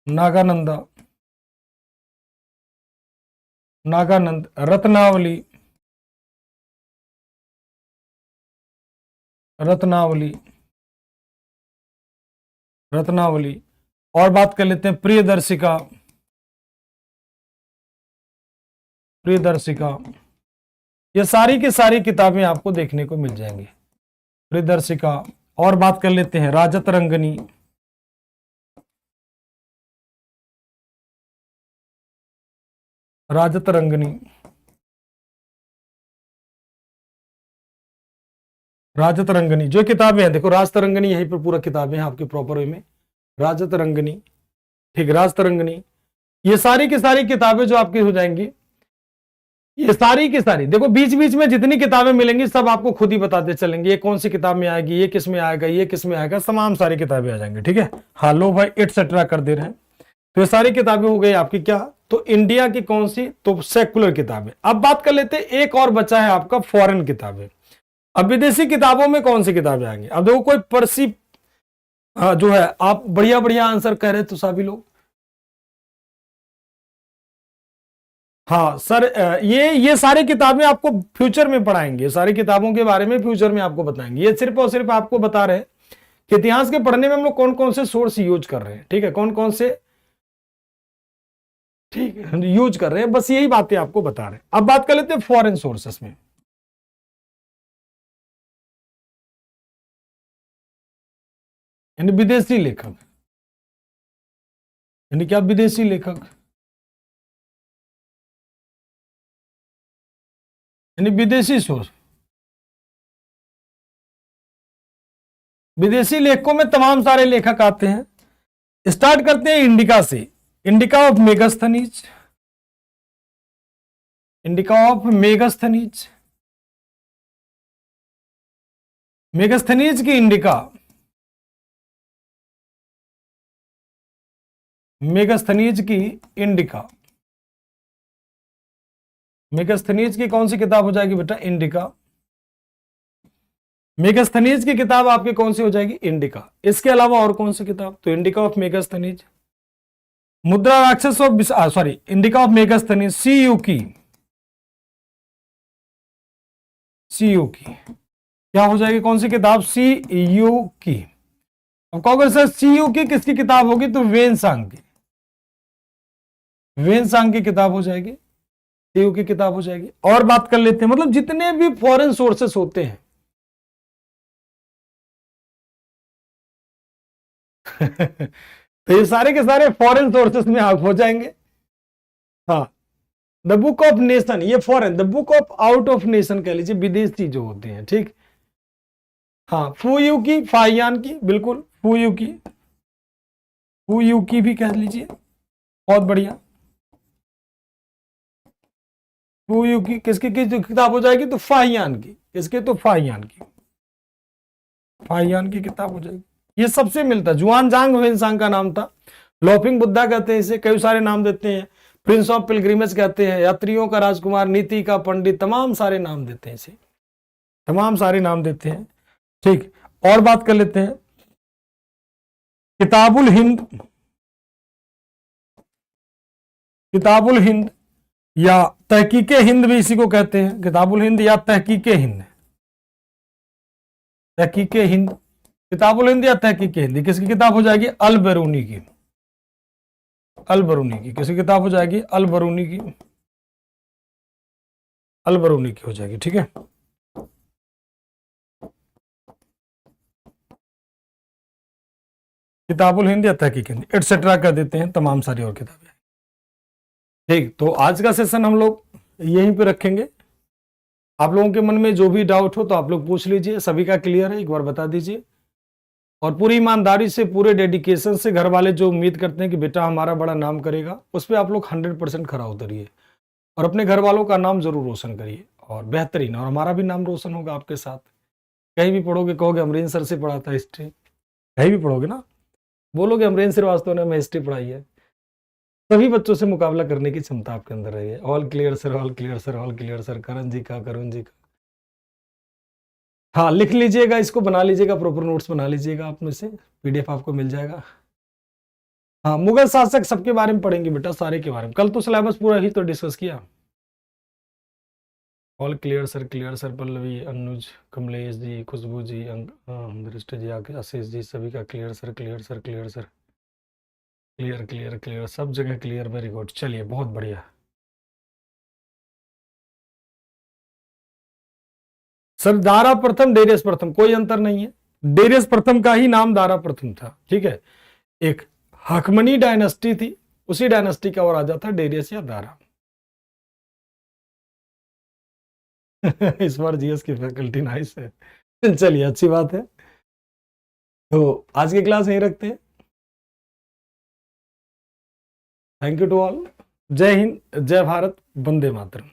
नागानंदा, नागानंद, रत्नावली, रत्नावली, रत्नावली। और बात कर लेते हैं प्रियदर्शिका, प्रियदर्शिका। ये सारी की सारी किताबें आपको देखने को मिल जाएंगी, प्रियदर्शिका। और बात कर लेते हैं राजत रंगनी, राजत रंगनी, राजत रंगनी। जो किताबें हैं देखो, राजत रंगनी यहीं पर पूरा किताबें हैं आपके प्रॉपर वे में, राजत रंगनी, ठीक, राजत रंगनी। ये सारी की सारी किताबें जो आपकी हो जाएंगी, ये सारी की सारी देखो, बीच बीच में जितनी किताबें मिलेंगी सब आपको खुद ही बताते चलेंगे, ये कौन सी किताब में आएगी, ये किस में आएगा, ये किस में आएगा, तमाम सारी किताबें आ जाएंगी। ठीक है, हाँ लो भाई एटसेट्रा कर दे रहे हैं। तो ये सारी किताबें हो गई आपकी क्या, तो इंडिया की कौन सी, तो सेकुलर किताबें। अब बात कर लेते हैं, एक और बचा है आपका फॉरेन किताबें। अब विदेशी किताबों में कौन सी किताबें आएंगी। अब देखो कोई पर्सी जो है, आप बढ़िया बढ़िया आंसर कह रहे तो सभी लोग, हाँ सर, ये सारी किताबें आपको फ्यूचर में पढ़ाएंगे, सारी किताबों के बारे में फ्यूचर में आपको बताएंगे। ये सिर्फ और सिर्फ आपको बता रहे हैं कि इतिहास के पढ़ने में हम लोग कौन कौन से सोर्स यूज कर रहे हैं, ठीक है, कौन कौन से, ठीक है, यूज कर रहे हैं, बस यही बातें आपको बता रहे हैं। अब बात कर लेते हैं फॉरेन सोर्सेस में। यानी विदेशी लेखक, यानी क्या, विदेशी लेखक, यानी विदेशी सोर्स। विदेशी लेखकों में तमाम सारे लेखक आते हैं। स्टार्ट करते हैं इंडिका से, indica of Megasthenes, indica of Megasthenes, Megasthenes की इंडिका, मेगास्थनीज की इंडिका, मेगास्थनीज की कौन सी किताब हो जाएगी बेटा, इंडिका। मेगास्थनीज की किताब आपकी कौन सी हो जाएगी, इंडिका। इसके अलावा और कौन सी किताब, तो indica of Megasthenes, Mudrarakshasa of, sorry, Indica of Megasthenes, सीयू की, सीयू की क्या हो जाएगी, कौन सी किताब, सीयू की। अब कहोगे सर सीयू की किसकी किताब होगी, तो वेनसांग की, वेनसांग की किताब हो जाएगी, सीयू की किताब हो जाएगी। और बात कर लेते हैं, मतलब जितने भी फॉरेन सोर्सेस होते हैं तो ये सारे के सारे फॉरेन सोर्सेस में आप हो जाएंगे। हाँ, द बुक ऑफ नेशन, ये foreign, the book of out of nation कह लीजिए, विदेशी जो होते हैं, ठीक। हाँ, फूयू की, फाइयान की, बिल्कुल फूयू की, फूयू की भी कह लीजिए, बहुत बढ़िया। फूयू की किसकी जो किताब हो जाएगी, तो फाहियान की, किसके, तो फाहियान की, फाहियान की किताब हो जाएगी। ये सबसे मिलता है। जुआन जांग वेनसांग का नाम था, लॉफिंग बुद्धा कहते हैं इसे, कई सारे नाम देते हैं, प्रिंस ऑफ पिलग्रिमेज कहते हैं, यात्रियों का राजकुमार, नीति का पंडित, तमाम सारे नाम देते हैं इसे, तमाम सारे नाम देते हैं, ठीक। और बात कर लेते हैं किताबुल हिंद, किताबुल हिंद या तहकीके हिंद भी इसी को कहते हैं, किताबुल हिंद या तहकीके हिंद, तहकीके हिंद, किताबुल हिंद या तहकीके हिंद, किसकी किताब हो जाएगी, अल बरूनी की, अल बरूनी की, किसकी किताब हो जाएगी, अल बरूनी की, अल बरूनी की हो जाएगी, ठीक है। किताबुल हिंदी या तहकीक हिंदी एटसेट्रा कर देते हैं, तमाम सारी और किताबें। ठीक, तो आज का सेशन हम लोग यहीं पे रखेंगे। आप लोगों के मन में जो भी डाउट हो तो आप लोग पूछ लीजिए, सभी का क्लियर है एक बार बता दीजिए। और पूरी ईमानदारी से, पूरे डेडिकेशन से, घर वाले जो उम्मीद करते हैं कि बेटा हमारा बड़ा नाम करेगा, उस पर आप लोग 100% खरा उतरिए और अपने घर वालों का नाम जरूर रोशन करिए और बेहतरीन, और हमारा भी नाम रोशन होगा आपके साथ। कहीं भी पढ़ोगे कहोगे अमरीन सर से पढ़ा था हिस्ट्री, कहीं भी पढ़ोगे ना, बोलोगे अमरीन श्रीवास्तव ने हमें हिस्ट्री पढ़ाई है। सभी बच्चों से मुकाबला करने की क्षमता आपके अंदर रही है। All clear sir, all clear sir, all clear sir. Karan ji का, करुण जी का, हाँ लिख लीजिएगा, इसको बना लीजिएगा, प्रॉपर नोट्स बना लीजिएगा, आप में से पीडीएफ आपको मिल जाएगा। हाँ, मुगल शासक सबके बारे में पढ़ेंगे बेटा, सारे के बारे में। कल तो सिलेबस पूरा ही तो डिस्कस किया। ऑल क्लियर सर, पल्लवी, अनुज, कमलेश जी, खुशबू जी, दृष्टि जी, आशीष जी, सभी का clear sir, clear sir, clear sir, clear clear clear, सब जगह क्लियर। वेरी गुड, चलिए बहुत बढ़िया। सर दारा प्रथम, डेरियस प्रथम कोई अंतर नहीं है। डेरियस प्रथम का ही नाम दारा प्रथम था, ठीक है। एक हकमनी डायनेस्टी थी, उसी डायनेस्टी का वो राजा था डेरियस या दारा। इस बार जीएस की फैकल्टी नाइस है। चलिए अच्छी बात है। तो आज की क्लास यहीं रखते हैं। Thank you to all. जय हिंद, जय भारत, वंदे मातरम।